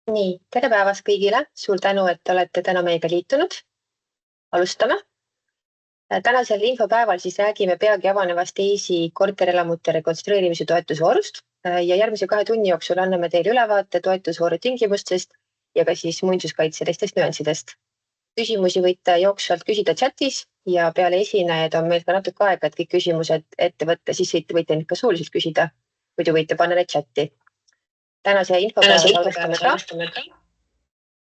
Nii, tere päevast kõigile. Suur tänu, et olete täna meiega liitunud. Alustame. Tänasel infopäeval siis räägime peagi avanevast EIS-i korterelamute rekonstrueerimise toetusvoorust ja järgmise 2 tunni jooksul anname teile ülevaate toetusvooru tingimustest ja ka siis muinsuskaitselistest nüanssidest. Küsimusi võite jooksvalt küsida chatis ja peale esinejaid on meil ka natuke aega, et kõik küsimused ette võtta, siis võite neid ka suuliselt küsida, muidu võite panna need chati. Tänase infopäeva alustame ka.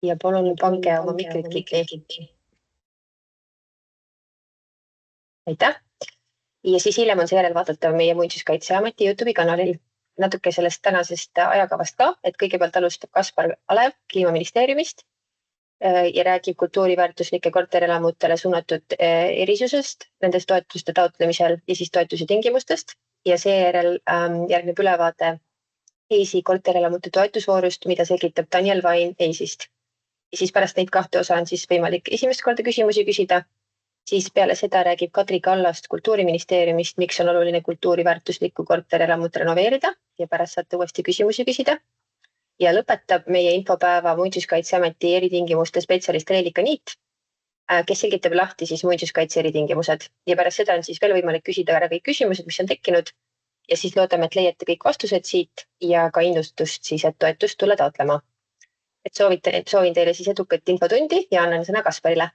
Ja palun pange oma mikrid kinni. Aitäh! Ja siis hiljem on seejärel vaadata meie Muinsuskaitseameti YouTube'i kanalil. Natuke sellest tänasest ajakavast ka, et kõigepealt alustab Kaspar Alev Kliimaministeeriumist ja räägib kultuuriväärtuslike korterelamutele suunatud erisusest nendest toetuste taotlemisel ja siis toetuse tingimustest. Ja seejärel järgneb ülevaade EIS-i korterelamute toetusvoorust, mida selgitab Daniel Vain EIS-ist. Ja siis pärast neid 2 osa on siis võimalik esimest korda küsimusi küsida. Siis peale seda räägib Kadri Kallast Kultuuriministeeriumist, miks on oluline kultuuriväärtuslikku korterelamut renoveerida ja pärast saate uuesti küsimusi küsida. Ja lõpetab meie infopäeva Muinsuskaitseameti eritingimuste spetsialist Reelika Niit, kes selgitab lahti siis muinsuskaitse eritingimused. Ja pärast seda on siis veel võimalik küsida ära kõik küsimused, mis on tekkinud. Ja siis loodame, et leiate kõik vastused siit ja ka innustust siis, et toetust tulla taotlema. Et soovin teile siis edukat infotundi ja annan sõna Kasparile.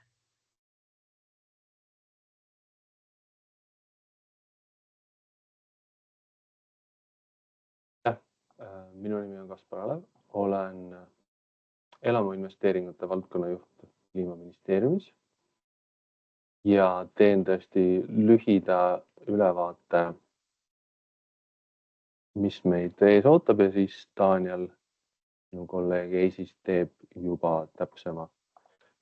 Minu nimi on Kaspar Alev, olen elamuinvesteeringute valdkonnajuht Kliimaministeeriumis ja teen tõesti lühida ülevaate, mis meid ees ootab ja siis Daniel, minu kolleeg EIS-ist, teeb juba täpsema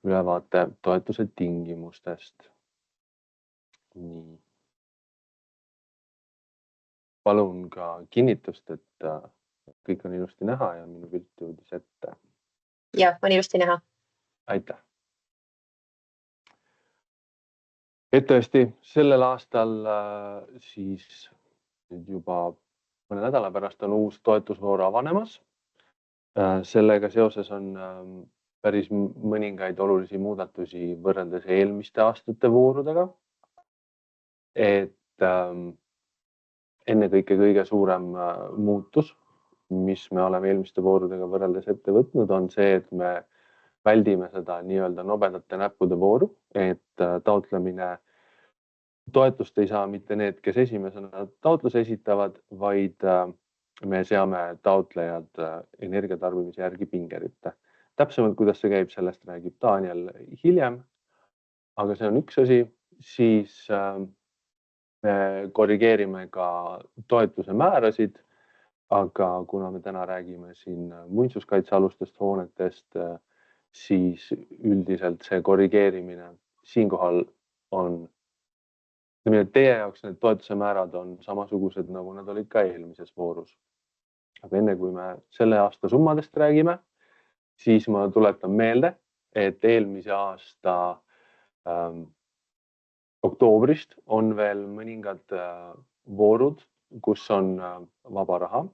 ülevaate toetuse tingimustest. Nii. Palun ka kinnitust, et kõik on ilusti näha ja minu pilt jõudis ette. Ja, on ilusti näha. Aitäh. Et tõesti, sellel aastal siis juba mõne nädala pärast on uus toetusvoor avanemas. Sellega seoses on päris mõningaid olulisi muudatusi võrreldes eelmiste aastate voorudega. Et ennekõike kõige suurem muutus, mis me oleme eelmiste voorudega võrreldes ette võtnud, on see, et me väldime seda nii-öelda nobedate näppude vooru, et taotlemine toetust ei saa mitte need, kes esimesena taotluse esitavad, vaid me seame taotlejad energiatarbimise järgi pingeritta. Täpsemalt, kuidas see käib, sellest räägib Daniel hiljem, aga see on üks asi, siis me korrigeerime ka toetuse määrasid, aga kuna me täna räägime siin muinsuskaitsealustest hoonetest, siis üldiselt see korrigeerimine siinkohal on, teie jaoks need toetuse määrad on samasugused, nagu nad olid ka eelmises voorus. Aga enne kui me selle aasta summadest räägime, siis ma tuletan meelde, et eelmise aasta oktoobrist on veel mõningad voorud, kus on vaba raha.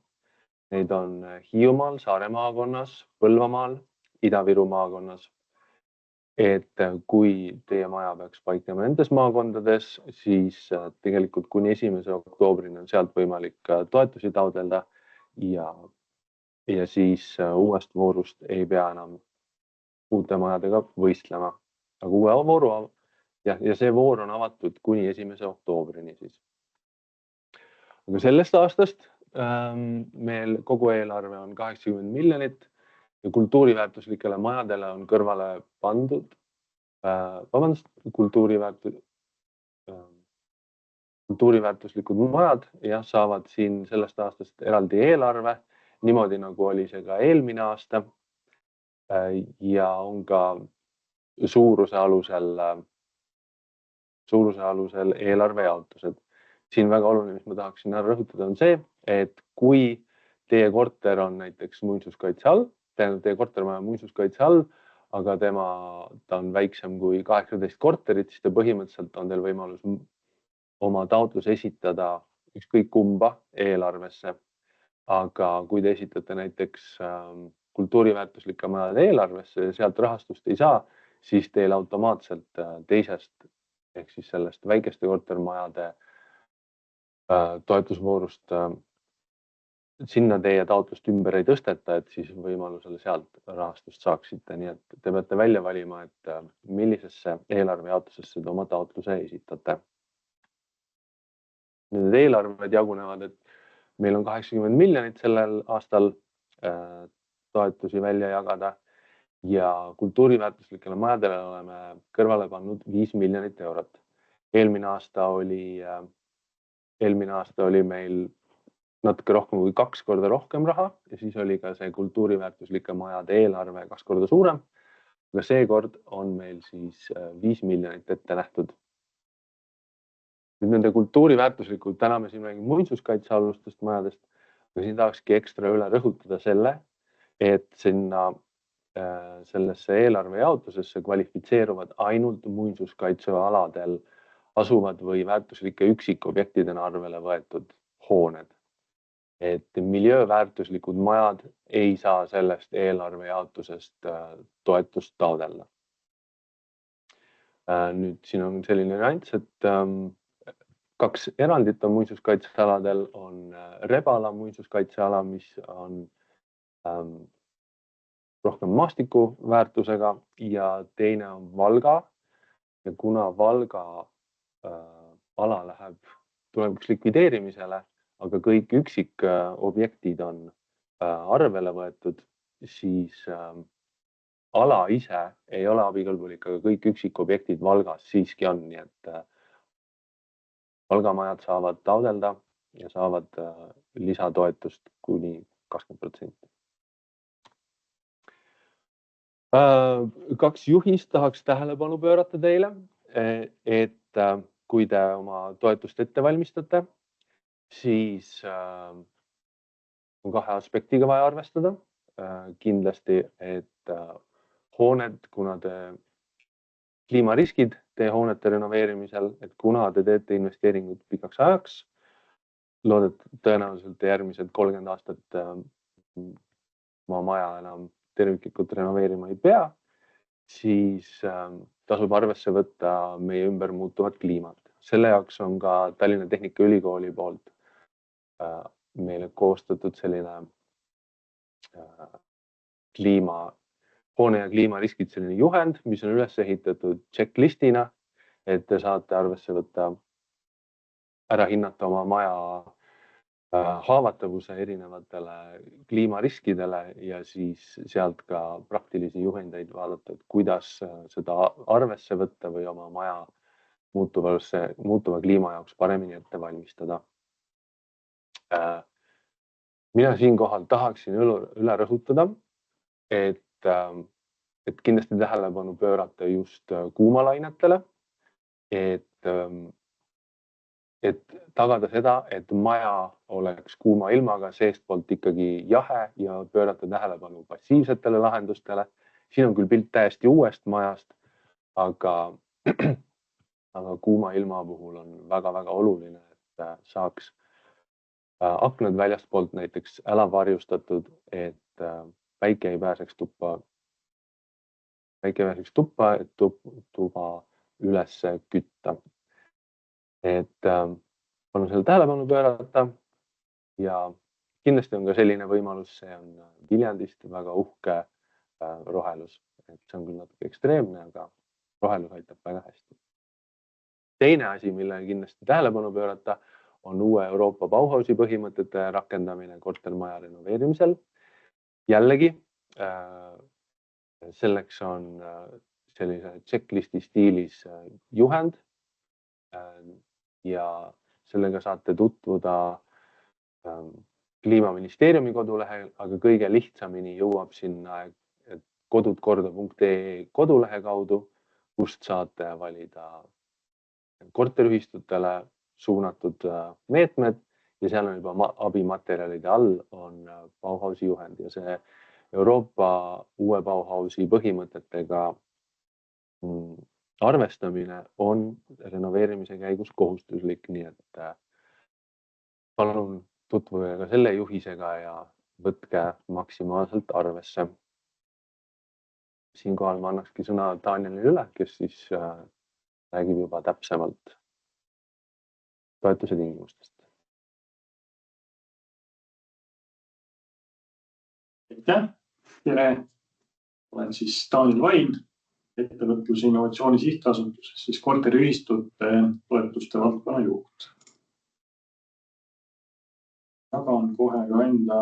Neid on Hiiumaal, Saare maakonnas, Põlvamaal, Ida-Viru maakonnas. Et kui teie maja peaks paiknema nendes maakondades, siis tegelikult kuni 1. oktoobrini on sealt võimalik toetusi taotleda ja siis uuest voorust ei pea enam uute majadega võistlema. Aga uue vooru ja see voor on avatud kuni 1. oktoobrini siis. Aga sellest aastast meil kogu eelarve on 80 miljonit ja kultuuriväärtuslikele majadele on kõrvale pandud, kultuuriväärtuslikud majad ja saavad siin sellest aastast eraldi eelarve, niimoodi nagu oli see ka eelmine aasta ja on ka suuruse alusel eelarve jaotused. Siin väga oluline, mis ma tahaksin rõhutada, on see, et kui teie korter on näiteks muinsuskaitse all, teie kortermaja muinsuskaitse all, aga ta on väiksem kui 18 korterit, siis põhimõtteliselt on teil võimalus oma taotlus esitada ükskõik kumba eelarvesse. Aga kui te esitate näiteks kultuuriväärtuslike majade eelarvesse ja sealt rahastust ei saa, siis teil automaatselt teisest ehk siis sellest väikeste kortermajade toetusvoorust sinna teie taotlust ümber ei tõsteta, et siis võimalusel sealt rahastust saaksite. Nii et te peate välja valima, et millisesse eelarvejaotusesse te oma taotluse esitate. Need eelarved jagunevad, et meil on 80 miljonit sellel aastal toetusi välja jagada ja kultuuriväärtuslikele majadele oleme kõrvale pannud 5 miljonit eurot. Eelmine aasta oli meil natuke rohkem kui 2 korda rohkem raha ja siis oli ka see kultuuriväärtuslike majade eelarve 2 korda suurem. Aga seekord on meil siis 5 miljonit ette nähtud. Nüüd nende kultuuriväärtuslikud, täna me siin räägime muinsuskaitsealustest majadest, aga siin tahakski ekstra üle rõhutada selle, et sinna sellesse eelarve jaotusesse kvalifitseeruvad ainult muinsuskaitsealadel asuvad või väärtuslike üksikobjektidena arvele võetud hooned. Et miljööväärtuslikud majad ei saa sellest eelarve jaotusest toetust taotleda. Nüüd siin on selline nüanss, et 2 erandit on muinsuskaitsealadel, on Rebala muinsuskaitseala, mis on rohkem maastiku väärtusega ja teine on Valga. Ja kuna Valga ala tuleb likvideerimisele, aga kõik üksikobjektid on arvele võetud, siis ala ise ei ole abikõlbulik, aga kõik üksikobjektid Valgas siiski on, nii et Valga majad saavad taotleda ja saavad lisatoetust kuni 20%. 2 juhist tahaks tähelepanu pöörata teile, et kui te oma toetust ette valmistate, siis on 2 aspektiga vaja arvestada. Kindlasti, et hooned, kuna te kliimariskid teie hoonete renoveerimisel, et kuna te teete investeeringut pikaks ajaks, tõenäoliselt järgmised 30 aastat oma maja enam terviklikult renoveerima ei pea, siis tasub arvesse võtta meie ümber muutuvat kliimat. Selle jaoks on ka Tallinna Tehnikaülikooli poolt meile koostatud selline hoone ja kliimariskid selline juhend, mis on üles ehitatud checklistina, et te saate arvesse võtta, ära hinnata oma maja haavatavuse erinevatele kliimariskidele ja siis sealt ka praktilisi juhendeid vaadata, et kuidas seda arvesse võtta või oma maja muutuva kliima jaoks paremini ette valmistada. Mina siinkohal tahaksin üle rõhutada, et kindlasti tähelepanu pöörata just kuumalainetele, et tagada seda, et maja oleks kuuma ilmaga seestpoolt ikkagi jahe ja pöörata tähelepanu passiivsetele lahendustele. Siin on küll pilt täiesti uuest majast, aga kuuma ilma puhul on väga-väga oluline, et saaks aknad väljastpoolt näiteks älavarjustatud, et päike ei pääseks tuppa, et tuba üles kütta. Et palun selle tähelepanu pöörata ja kindlasti on ka selline võimalus, see on Viljandist väga uhke rohelus. Et see on küll natuke ekstreemne, aga rohelus aitab väga hästi. Teine asi, mille kindlasti tähelepanu pöörata, on uue Euroopa Bauhausi põhimõtete rakendamine kortermaja renoveerimisel. Jällegi, selleks on sellise checklisti stiilis juhend ja sellega saate tutvuda Kliimaministeeriumi kodulehel, aga kõige lihtsamini jõuab sinna kodudkorda.ee kodulehe kaudu, kust saate valida korteriühistutele suunatud meetmed ja seal on juba abimaterjalide all on Bauhausi juhend ja see Euroopa uue Bauhausi põhimõtetega arvestamine on renoveerimise käigus kohustuslik, nii et palun tutvuge ka selle juhisega ja võtke maksimaalselt arvesse. Siinkohal ma annakski sõna Danielile üle, kes siis räägib juba täpsemalt toetuse tingimustest. Aitäh! Tere! Olen siis Daniel Vain, ettevõtluse innovatsiooni sihtasutuses, siis korteriühistute toetuste valdkonna juht. Jagan kohe ka enda.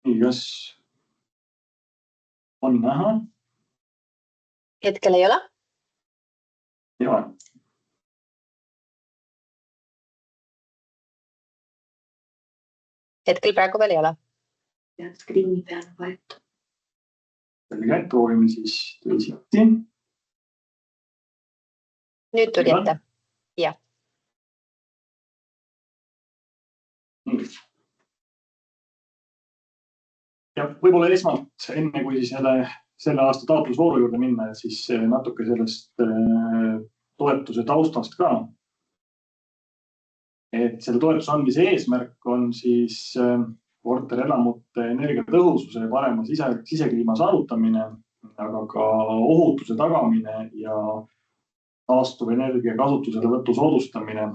Nii, kas on näha? Hetkel ei ole. Jaa. Hetkel praegu veel ei ole. Ja screeni peal võetud. Selge, proovime siis teisiti. Nüüd tuli ette. Ja. Nii. Ja võib-olla esmalt, enne kui siis selle aasta taotlusvooru juurde minna, siis natuke sellest toetuse taustast ka. Et selle toetuse andmise eesmärk on siis korterelamute energiatõhususe ja parema sisekliima saavutamine, aga ka ohutuse tagamine ja taastuvenergia kasutuselevõtu soodustamine,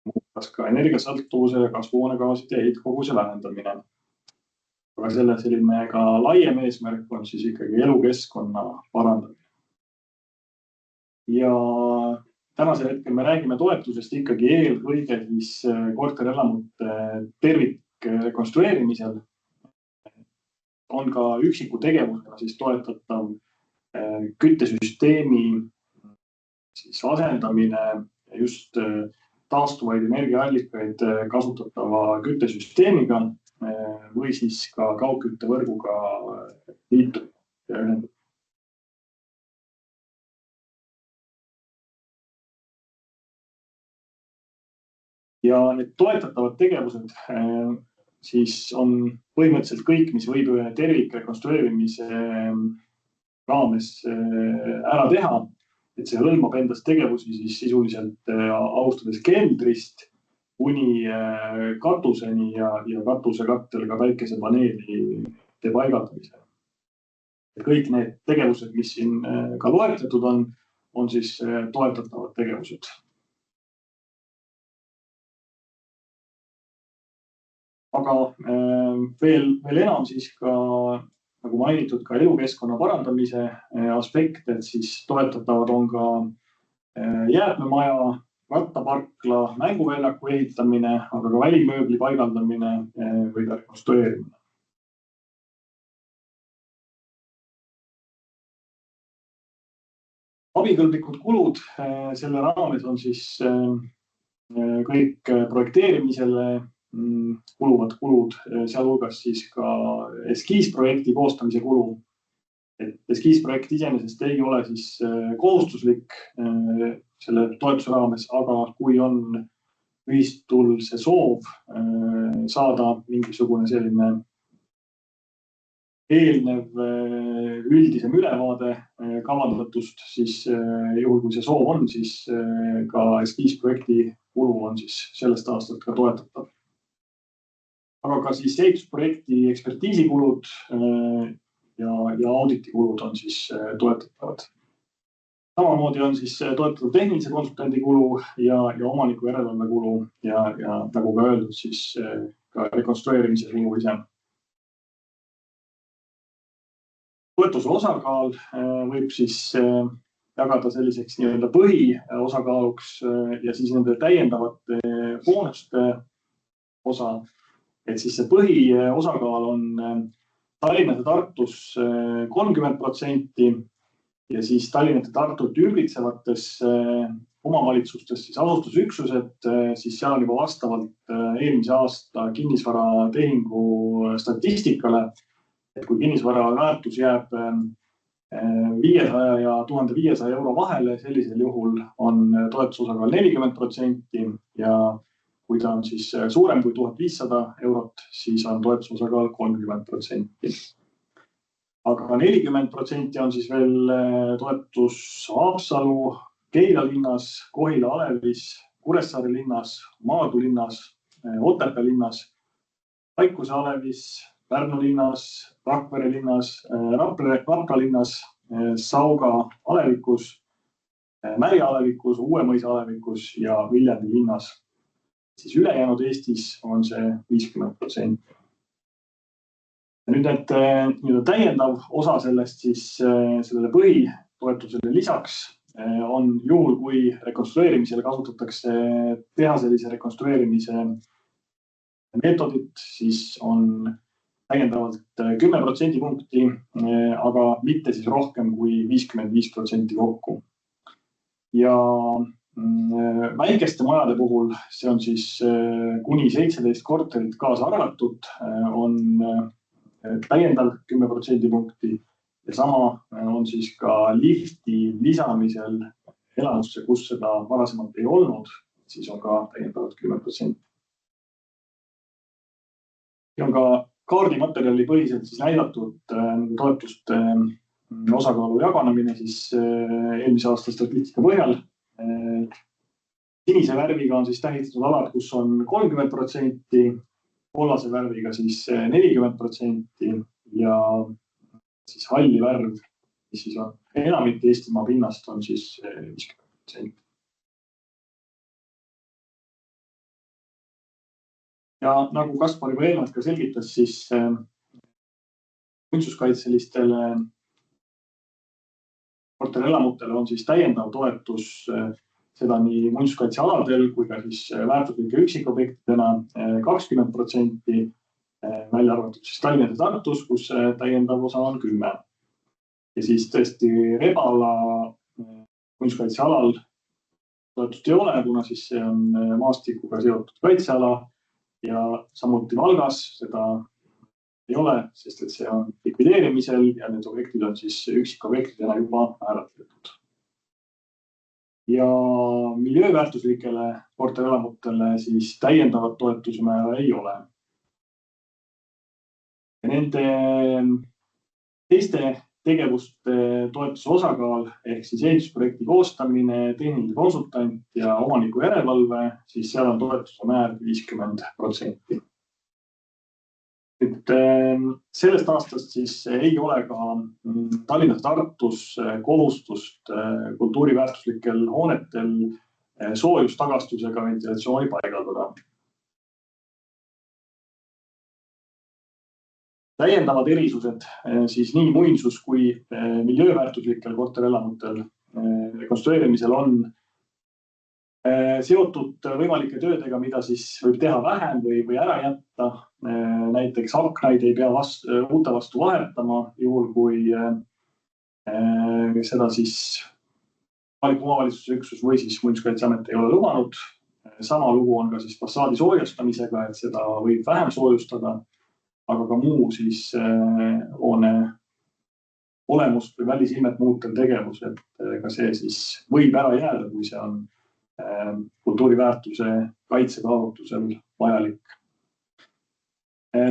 muuhulgas ka energiasõltuvuse ja kasvuhoonegaaside heitkoguse vähendamine. Aga selle selline ka laiem eesmärk on siis ikkagi elukeskkonna parandamine. Ja tänasel hetkel me räägime toetusest ikkagi eelkõige siis korterelamute tervikrekonstrueerimisel. On ka üksiku tegevusena siis toetatav küttesüsteemi siis asendamine just taastuvaid energiaallikaid kasutatava küttesüsteemiga või siis ka kaugküttevõrguga liitumine ja ühendamine. Ja need toetatavad tegevused siis on põhimõtteliselt kõik, mis võib tervikrekonstrueerimise raames ära teha. Et see hõlmab endast tegevusi siis sisuliselt alustades keldrist kuni katuseni ja katusekattel ka päikesepaneelide paigaldamisel. Kõik need tegevused, mis siin ka loetletud on siis toetatavad tegevused. Aga veel enam siis ka, nagu mainitud, ka elukeskkonna parandamise aspekt, et siis toetatavad on ka jäätmemaja, rattaparkla, mänguväljaku ehitamine, aga ka välimööbli paigaldamine või rekonstrueerimine. Abikõlblikud kulud selle raames on siis kõik projekteerimisele kuluvad kulud, sealhulgas siis ka eskiisprojekti koostamise kulu. Et eskiisprojekt iseenesest ei ole siis kohustuslik selle toetuse raames, aga kui on ühistul see soov saada mingisugune selline eelnev üldisem ülevaade kavandatust, siis juhul kui see soov on, siis ka eskiisprojekti kulu on siis sellest aastast ka toetatav. Aga ka siis ehitusprojekti ekspertiisikulud ja auditikulud on siis toetatavad. Samamoodi on siis toetatud tehnilise konsultandi kulu ja omaniku järelevalve kulu ja nagu ka öeldud, siis ka rekonstrueerimise kulu ise. Toetuse osakaal võib siis jagada selliseks nii-öelda põhiosakaaluks ja siis nende täiendavate boonuste osa. Et siis see põhiosakaal on Tallinnas ja Tartus 30% ja siis Tallinnat ja Tartut ümbritsevates omavalitsustes siis asustusüksused, siis seal on juba vastavalt eelmise aasta kinnisvaratehingu statistikale Et kui kinnisvara väärtus jääb 500 ja 1500 euro vahele, sellisel juhul on toetusosakaal 40% ja kui ta on siis suurem kui 1500 eurot, siis on toetusosakaal 30%. Aga 40% on siis veel toetus Haapsalu, Keila linnas, Kohila Alevis, Kuressaare linnas, Maardu linnas, Otepää linnas, Paikuse Alevis, Pärnu linnas, Rakvere linnas, Rapla linnas, Sauga Alevikus, Märi Alevikus, Uuemõisa Alevikus ja Viljandi linnas. Siis ülejäänud Eestis on see 50%. Nüüd need täiendav osa sellest siis sellele põhitoetusele lisaks on juhul, kui rekonstrueerimisel kasutatakse tehaselise rekonstrueerimise meetodit, siis on täiendavalt 10% punkti, aga mitte siis rohkem kui 55% kokku. Ja väikeste majade puhul, see on siis kuni 17 korterit kaasa arvatud, on täiendav 10% punkti ja sama on siis ka lifti lisamisel elamusse, kus seda varasemalt ei olnud, siis on ka täiendavalt 10%. Ja on ka kaardimaterjali põhiselt siis näidatud toetuste osakaalu jagamine siis eelmise aasta statistika põhjal. Sinise värviga on siis tähistatud alad, kus on 30%, kollase värviga siis 40% ja siis halli värv, mis siis on enamik Eestimaa pinnast, on siis 50%. Ja nagu Kaspar juba eelnevalt ka selgitas, siis muinsuskaitselistele korterelamutele on siis täiendav toetus seda nii muinsuskaitsealadel kui ka siis väärtuslike üksikobjektidena 20%, välja arvatud siis Tallinnas ja Tartus, kus täiendav osa on 10%. Ja siis tõesti Rebala muinsuskaitsealal toetust ei ole, kuna siis see on maastikuga seotud kaitseala ja samuti Valgas seda ei ole, sest et see on likvideerimisel ja need objektid on siis üksikobjektidena juba määratletud. Ja miljööväärtuslikele korterelamutele siis täiendavat toetusmäära ei ole. Ja nende teiste tegevuste toetuse osakaal ehk siis ehitusprojekti koostamine, tehniline konsultant ja omaniku järelevalve, siis seal on toetuse määr 50%. Et sellest aastast siis ei ole ka Tallinnas Tartus kohustust kultuuriväärtuslikel hoonetel soojustagastusega ventilatsiooni paigaldada. Täiendavad erisused siis nii muinsus kui miljööväärtuslikel korterelamutel rekonstrueerimisel on seotud võimalike töödega, mida siis võib teha vähem või ära jätta. Näiteks aknaid ei pea uute vastu vahetama, juhul kui seda siis kohaliku omavalitsuse üksus või siis muinsuskaitseamet ei ole lubanud. Sama lugu on ka siis fassaadi soojustamisega, et seda võib vähem soojustada, aga ka muu siis hoone olemust või välisilmet muutev tegevus, et ka see siis võib ära jääda, kui see on kultuuriväärtuse kaitsekaalutusel vajalik.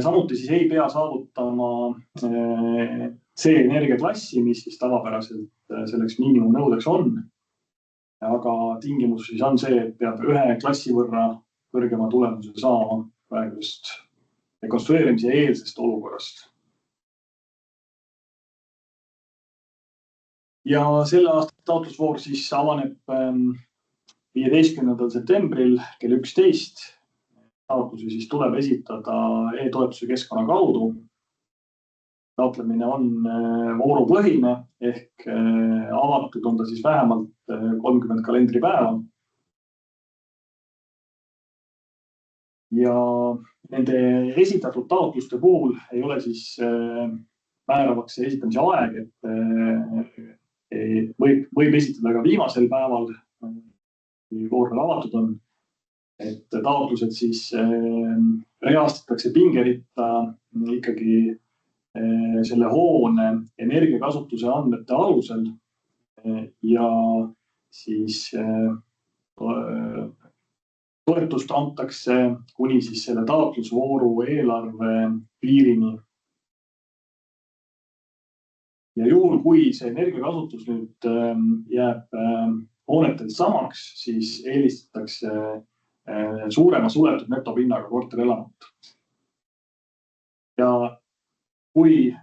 Samuti siis ei pea saavutama see energiaklassi, mis siis tavapäraselt selleks miinimumnõudeks on. Aga tingimus siis on see, et peab ühe klassi võrra kõrgema tulemuse saama praegusest rekonstrueerimise eelsest olukorrast. Ja selle aasta taotlusvoor siis avaneb 15. septembril kell 11. Taotlusi siis tuleb esitada e-toetuse keskkonna kaudu. Taotlemine on voorupõhine ehk avatud on ta siis vähemalt 30 kalendripäeva. Ja nende esitatud taotluste puhul ei ole siis määravaks esitamise aeg, et võib esitada ka viimasel päeval, kui voor veel avatud on, et taotlused siis reastatakse pingeritta ikkagi selle hoone energiakasutuse andmete alusel ja siis toetust antakse kuni siis selle taotlusvooru eelarve piirini. Ja juhul, kui see energiakasutus nüüd jääb hoonetel samaks, siis eelistatakse suurema suletud netopinnaga korterelamut. Ja kui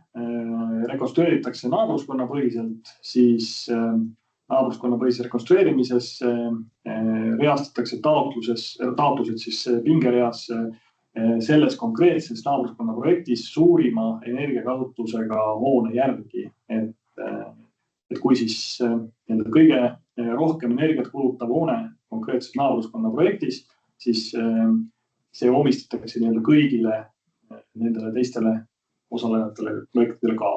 rekonstrueeritakse naabruskonnapõhiselt, siis naabruskonnapõhise rekonstrueerimises reastatakse taotlused siis pingereas selles konkreetses naabruskonna projektis suurima energiakasutusega hoone järgi. Et kui siis kõige rohkem energiat kulutav hoone konkreetses naabruskonna projektis, siis see omistatakse kõigile nendele teistele osalejatele projektidele ka.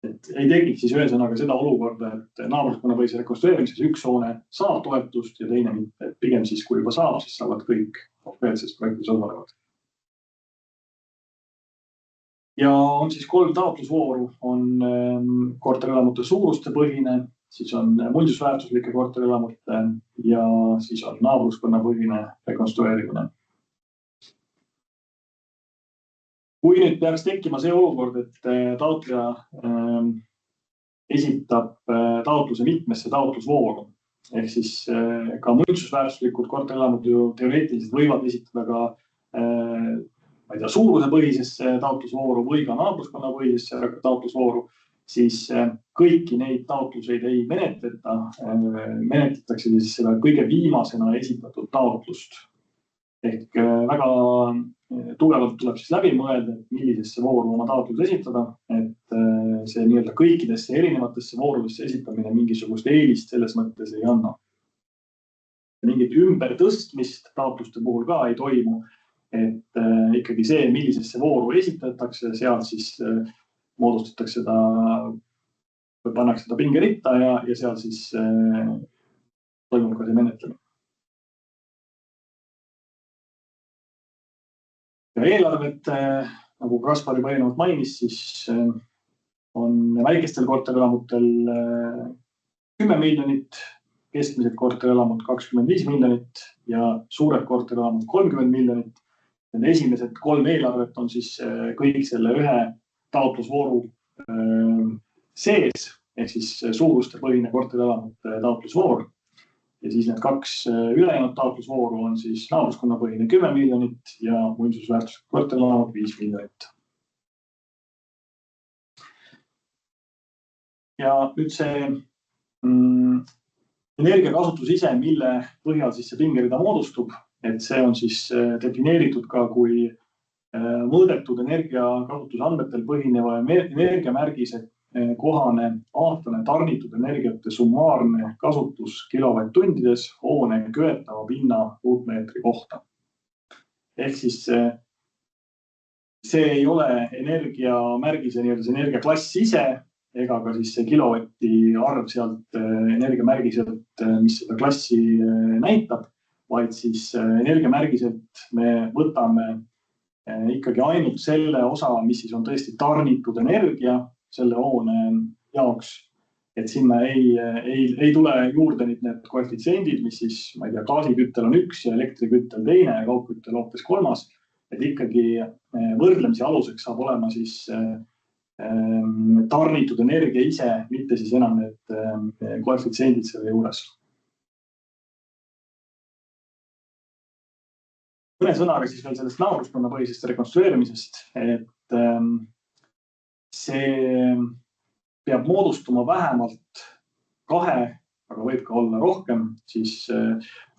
Et ei tekiks siis ühesõnaga seda olukorda, et naabruskonnapõhise rekonstrueerimises üks hoone saab toetust ja teine mitte. Pigem siis, kui juba saab, siis saavad kõik konkreetses projektis osalevad. Ja on siis 3 taotlusvooru, on korterelamute suuruste põhine, siis on muinsusväärtuslike korterelamute ja siis on naabruskonnapõhine rekonstrueerimine. Kui nüüd peaks tekkima see olukord, et taotleja esitab taotluse mitmesse taotlusvooru, ehk siis ka muinsusväärtuslikud korterelamud ju teoreetiliselt võivad esitada ka suuruse põhisesse taotlusvooru või ka naabruskonna põhisesse taotlusvooru, siis kõiki neid taotluseid ei menetleta, menetletakse siis seda kõige viimasena esitatud taotlust. Ehk väga tugevalt tuleb siis läbi mõelda, et millisesse vooru oma taotlus esitada, et see kõikidesse erinevatesse voorudesse esitamine mingisugust eelist selles mõttes ei anna. Mingit ümbertõstmist taotluste puhul ka ei toimu, et ikkagi see, millisesse vooru esitatakse, seal siis moodustatakse seda, pannakse seda pingeritta ja seal siis toimub ka see menetlemine. Ja eelarvet, nagu Kaspar juba eelnevalt mainis, siis on väikestel korterelamutel 10 miljonit, keskmised korterelamud 25 miljonit ja suured korterelamud 30 miljonit. Need esimesed 3 eelarvet on siis kõik selle ühe taotlusvooru sees, ehk siis suuruste põhine korterelamute taotlusvoor. Ja siis need 2 ülejäänud taotlusvooru on siis naabruskonnapõhine 10 miljonit ja muinsusväärtuslik korterelamud 5 miljonit. Ja nüüd see energiakasutus ise, mille põhjal siis see pingerida moodustub, et see on siis defineeritud ka kui mõõdetud energiakasutuse andmetel põhineva energiamärgise kohane aastane tarnitud energiate summaarne kasutus kilovatt-tundides hoone köetava pinna ruutmeetri kohta. Ehk siis see ei ole energiamärgise energiaklass ise ega ka siis see kilovatti arv sealt energiamärgiselt, mis seda klassi näitab, vaid siis energiamärgiselt me võtame ikkagi ainult selle osa, mis siis on tõesti tarnitud energia selle hoone jaoks, et sinna ei tule juurde need koefitsiendid, mis siis, ma ei tea, gaasiküttel on 1 ja elektriküttel 2 ja kaugküttel hoopis 3, et ikkagi võrdlemise aluseks saab olema siis tarnitud energia ise, mitte siis enam need koefitsiendid selle juures. Mõne sõnaga siis veel sellest naabruskonnapõhisest rekonstrueerimisest, et see peab moodustuma vähemalt 2, aga võib ka olla rohkem, siis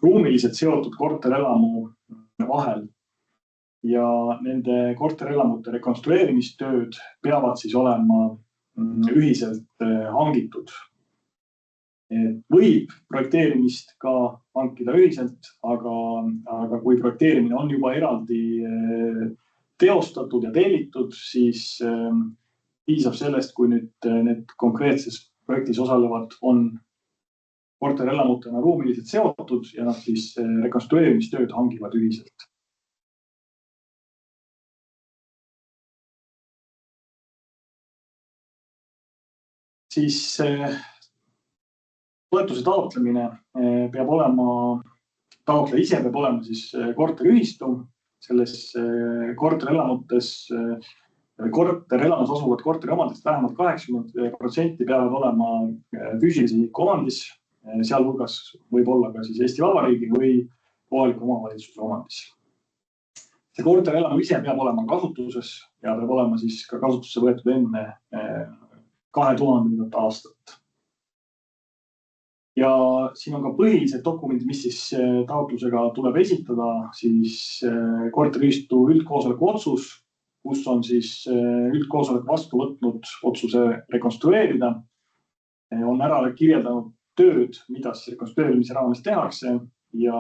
ruumiliselt seotud korterelamu vahel. Ja nende korterelamute rekonstrueerimistööd peavad siis olema ühiselt hangitud. Võib projekteerimist ka hankida ühiselt, aga kui projekteerimine on juba eraldi teostatud ja tellitud, siis piisab sellest, kui nüüd need konkreetses projektis osalevad on korterelamutena ruumiliselt seotud ja nad siis rekonstrueerimistööd hangivad ühiselt. siis toetuse taotlemine peab olema, taotleja ise peab olema siis korteriühistu, selles korterelamutes asuvad korteriomandist vähemalt 80% peavad olema füüsilise isiku omandis, sealhulgas võib olla ka siis Eesti Vabariigi või kohaliku omavalitsuse omandis. See korterelamu ise peab olema kasutuses ja peab olema siis ka kasutusse võetud enne 2000. aastat. Ja siin on ka põhilised dokumendid, mis siis taotlusega tuleb esitada, siis korteriühistu üldkoosoleku otsus, kus on siis üldkoosolek vastu võtnud otsuse rekonstrueerida, on ära kirjeldanud tööd, mida siis rekonstrueerimise raames tehakse ja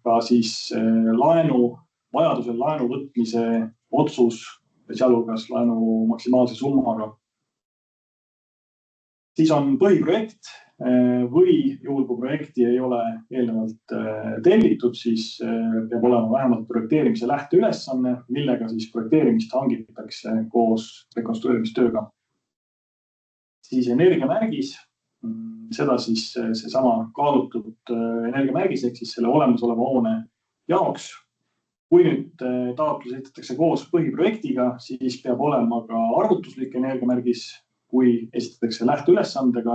ka siis vajadusel laenu võtmise otsus, sealhulgas laenu maksimaalse summaga. Siis on põhiprojekt või juhul, kui projekti ei ole eelnevalt tellitud, siis peab olema vähemalt projekteerimise lähteülesanne, millega siis projekteerimist hangitakse koos rekonstrueerimistööga. Siis energiamärgis, seda siis seesama kaalutud energiamärgis ehk siis selle olemasoleva hoone jaoks. Kui nüüd taotlus esitatakse koos põhiprojektiga, siis peab olema ka arvutuslik energiamärgis. Kui esitatakse lähteülesandega,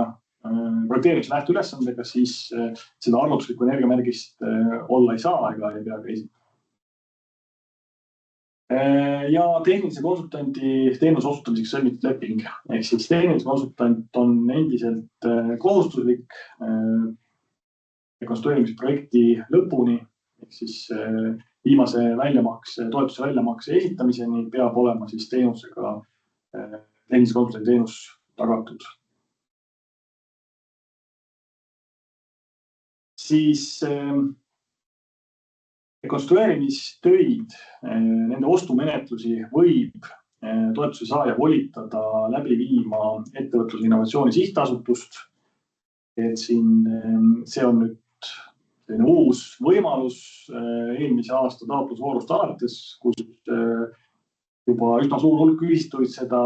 projekteerimise lähteülesandega, siis seda arvutuslikku energiamärgist olla ei saa ega ei pea ka esitada. Ja tehnilise konsultanti teenuse osutamiseks sõlmitud leping. Ehk siis tehnilise konsultant on endiselt kohustuslik rekonstrueerimisprojekti lõpuni. Ehk siis viimase toetuse väljamakse esitamiseni peab olema siis teenusega tehnilise konsultanti teenus tagatud. Siis rekonstrueerimistöid, nende ostumenetlusi võib toetuse saaja volitada läbi viima ettevõtluse innovatsiooni sihtasutust. Et siin see on nüüd uus võimalus eelmise aasta taotlusvoorust alates, kus juba üsna suur hulk ühistuid seda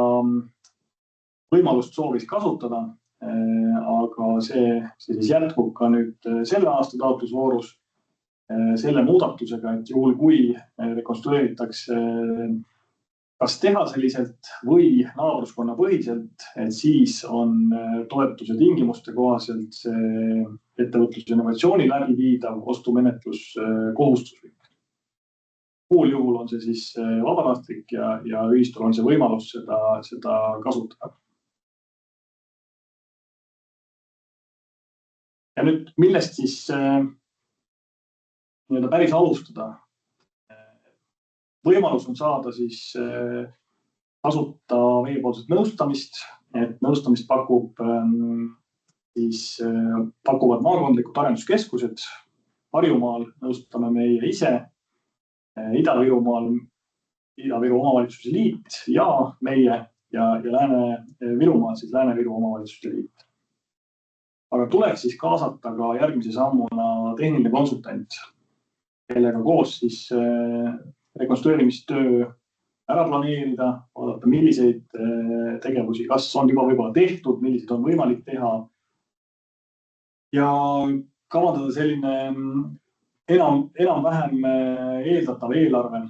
võimalust soovis kasutada, aga see siis jätkub ka nüüd selle aasta taotlusvoorus selle muudatusega, et juhul kui rekonstrueeritakse kas tehaseliselt või naabruskonna põhiselt, et siis on toetuse tingimuste kohaselt see ettevõtluse innovatsiooni läbi viidav ostumenetlus kohustuslik. Muul juhul on see siis vabatahtlik ja ühistul on see võimalus seda kasutada. Ja nüüd millest siis päris alustada? Võimalus on saada siis tasuta meiepoolset nõustamist, et nõustamist pakuvad maakondlikud arenduskeskused. Harjumaal nõustame meie ise, Ida-Virumaal Ida-Viru Omavalitsuste Liit ja meie ja Lääne-Virumaal siis Lääne-Viru Omavalitsuste Liit. Aga tuleks siis kaasata ka järgmise sammuna tehniline konsultant, kellega koos siis rekonstrueerimistöö ära planeerida, vaadata milliseid tegevusi, kas on juba võib-olla tehtud, milliseid on võimalik teha ja kavandada selline enam-vähem eeldatav eelarve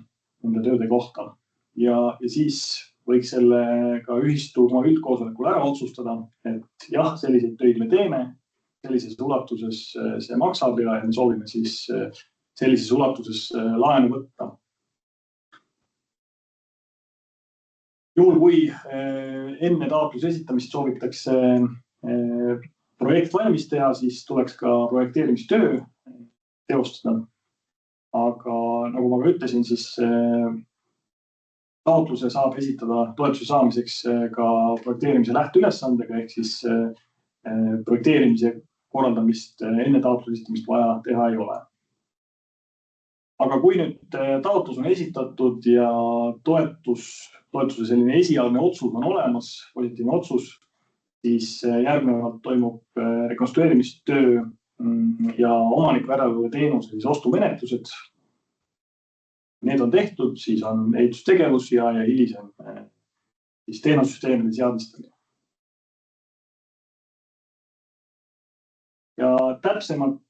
nende tööde kohta ja siis võiks selle ka ühistu oma üldkoosolekul ära otsustada, et jah, selliseid töid me teeme, sellises ulatuses see maksab ja me soovime siis sellises ulatuses laenu võtta. Juhul kui enne taotluse esitamist soovitakse projekt valmis teha, siis tuleks ka projekteerimistöö teostada. Aga nagu ma ka ütlesin, siis taotluse saab esitada toetuse saamiseks ka projekteerimise lähteülesandega, ehk siis projekteerimise korraldamist enne taotluse esitamist vaja teha ei ole. Aga kui nüüd taotlus on esitatud ja toetuse selline esialgne otsus on olemas, positiivne otsus, siis järgnevalt toimub rekonstrueerimistöö ja omaniku järelevalve teenuse siis ostumenetlused. Need on tehtud, siis on ehitustegevus ja hilisem siis teenussüsteemide seadistamine. Ja täpsemat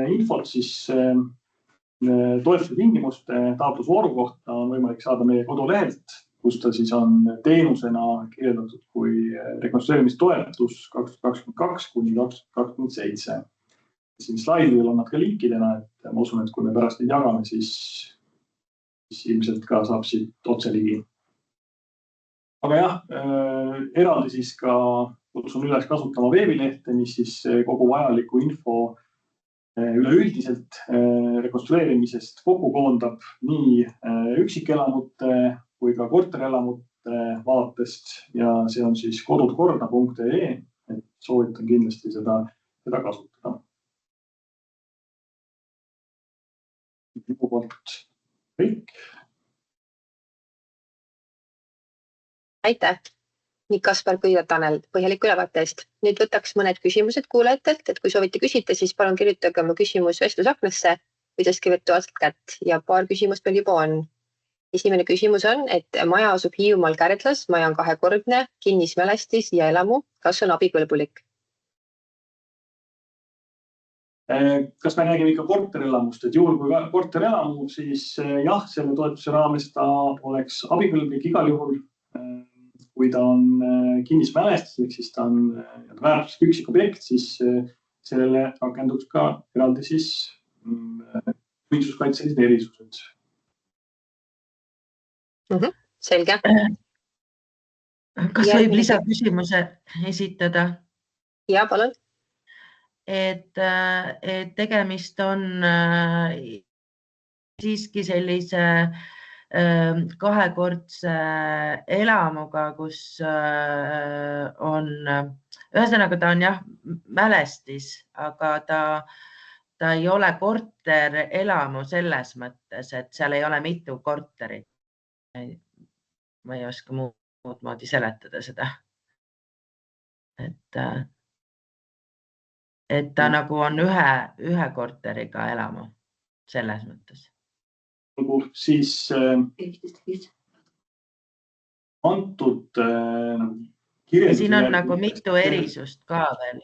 infot siis toetuse tingimuste taotlusvooru kohta on võimalik saada meie kodulehelt, kus ta siis on teenusena kirjeldatud kui rekonstrueerimistoetus 2022 kuni 2027. Siin slaididel on nad ka linkidena, et ma usun, et kui me pärast neid jagame, siis ilmselt ka saab siit otse ligi. Aga jah, eraldi siis ka kutsun üles kasutama veebilehte, mis siis kogu vajaliku info üleüldiselt rekonstrueerimisest kokku koondab nii üksikelamute kui ka korterelamute vaatest ja see on siis kodudkorda.ee, et soovitan kindlasti seda kasutada. Minu poolt kõik. Aitäh! Nii Kaspar kui ja Tanel põhjaliku ülevaate eest. Nüüd võtaks mõned küsimused kuulajatelt, et kui soovite küsida, siis palun kirjutage oma küsimus vestlusaknasse või tõstke virtuaalselt kätt ja paar küsimust meil juba on. Esimene küsimus on, et maja asub Hiiumaal Kärdlas, maja on kahekordne, kinnismälestis ja elamu. Kas on abikõlbulik? Kas me räägime ikka korterelamust, et juhul kui korterelamu, siis jah, selle toetuse raames ta oleks abikõlbulik igal juhul. Kui ta on kinnismälestis, ehk siis ta on väärtuslik üksikobjekt, siis sellele rakenduks ka eraldi siis muinsuskaitselised erisused. Selge. Kas võib lisaküsimuse esitada? Ja, palun. Et tegemist on siiski sellise kahekordse elamuga, kus on, ühesõnaga ta on jah mälestis, aga ta ei ole korterelamu selles mõttes, et seal ei ole mitu korterit. Ma ei oska muud moodi seletada seda. Et ta nagu on ühe korteriga elamu selles mõttes. Siis antud kirjeldus. Siin on nagu mitu erisust ka veel.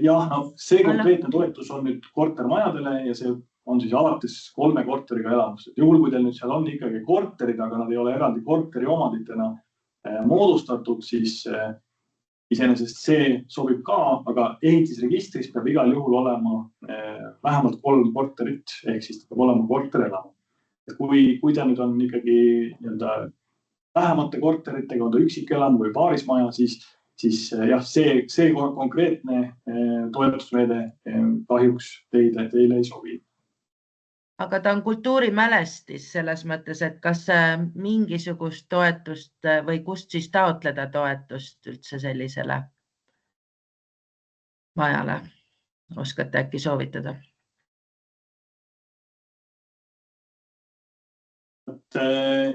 Jah, see konkreetne toetus on nüüd kortermajadele ja see on siis alates 3 korteriga elamust. Juhul, kui teil nüüd seal on ikkagi korterid, aga nad ei ole eraldi korteri omaditena moodustatud, siis iseenesest see sobib ka, aga ehitisregistris peab igal juhul olema vähemalt 3 korterit, ehk siis peab olema korterelamu. Kui ta nüüd on ikkagi vähemate korteritega, on ta üksikelamu või paarismaja, siis jah, see konkreetne toetusmeede kahjuks teile ei sobi. Aga ta on kultuurimälestis selles mõttes, et kas mingisugust toetust või kust siis taotleda toetust üldse sellisele majale? Oskate äkki soovitada?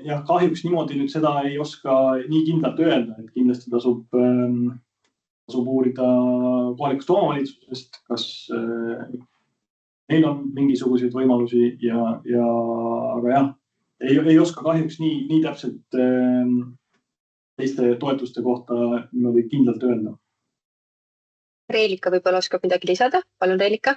Jah, kahjuks niimoodi nüüd seda ei oska nii kindlalt öelda, et kindlasti tasub uurida kohalikust omavalitsusest, kas neil on mingisuguseid võimalusi aga jah, ei oska kahjuks nii täpselt teiste toetuste kohta niimoodi kindlalt öelda. Reelika võib-olla oskab midagi lisada. Palun, Reelika.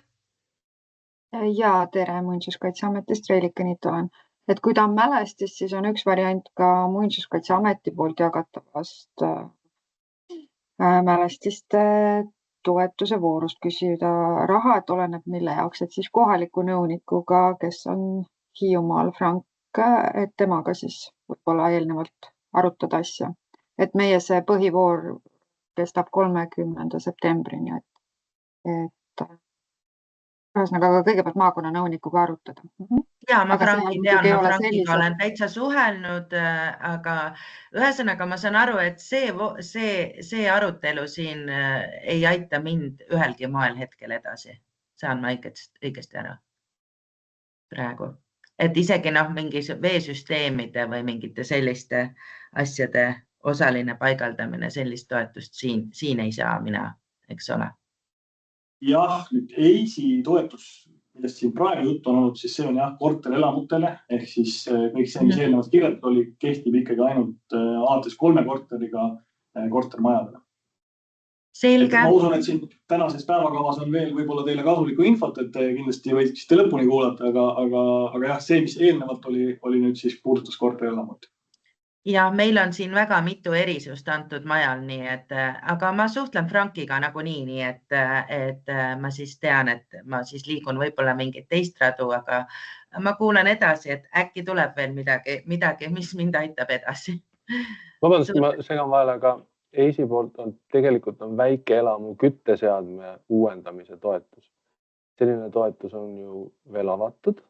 Ja, tere, Muinsuskaitseametist Reelika Niit olen. Et kui ta on mälestis, siis on üks variant ka Muinsuskaitseameti poolt jagatavast mälestiste toetuse voorust küsida raha, et oleneb mille jaoks, et siis kohaliku nõunikuga, kes on Hiiumaal Frank, et temaga siis võib-olla eelnevalt arutada asja. Et meie see põhivoor kestab 30. septembrini, et ühesõnaga kõigepealt maakonna nõunikuga arutada. Ja, ma Frankiga olen täitsa suhelnud, aga ühesõnaga ma saan aru, et see arutelu siin ei aita mind ühelgi moel hetkel edasi. Saan ma õigesti ära praegu. Et isegi mingi veesüsteemide või mingite selliste asjade osaline paigaldamine, sellist toetust siin ei saa mina, eks ole. Jah, nüüd EISi toetus, millest siin praegu juttu on olnud, siis see on jah korterelamutele, ehk siis kõik see, mis eelnevalt kirjeldatud oli, kehtib ikkagi ainult alates 3 korteriga kortermajadele. Selge. Ma usun, et siin tänases päevakavas on veel võib-olla teile kasulikku infot, et te kindlasti võiksite lõpuni kuulata, aga jah, see, mis eelnevalt oli nüüd siis puudutas korterelamut. Ja meil on siin väga mitu erisust antud majal, nii et, aga ma suhtlen Frankiga nagunii, nii et ma siis tean, et ma siis liigun võib-olla mingit teist radu, aga ma kuulan edasi, et äkki tuleb veel midagi, mis mind aitab edasi. Vabandust, ma segan vahele, aga EIS-i poolt on tegelikult väikeelamu kütteseadme uuendamise toetus. Selline toetus on ju veel avatud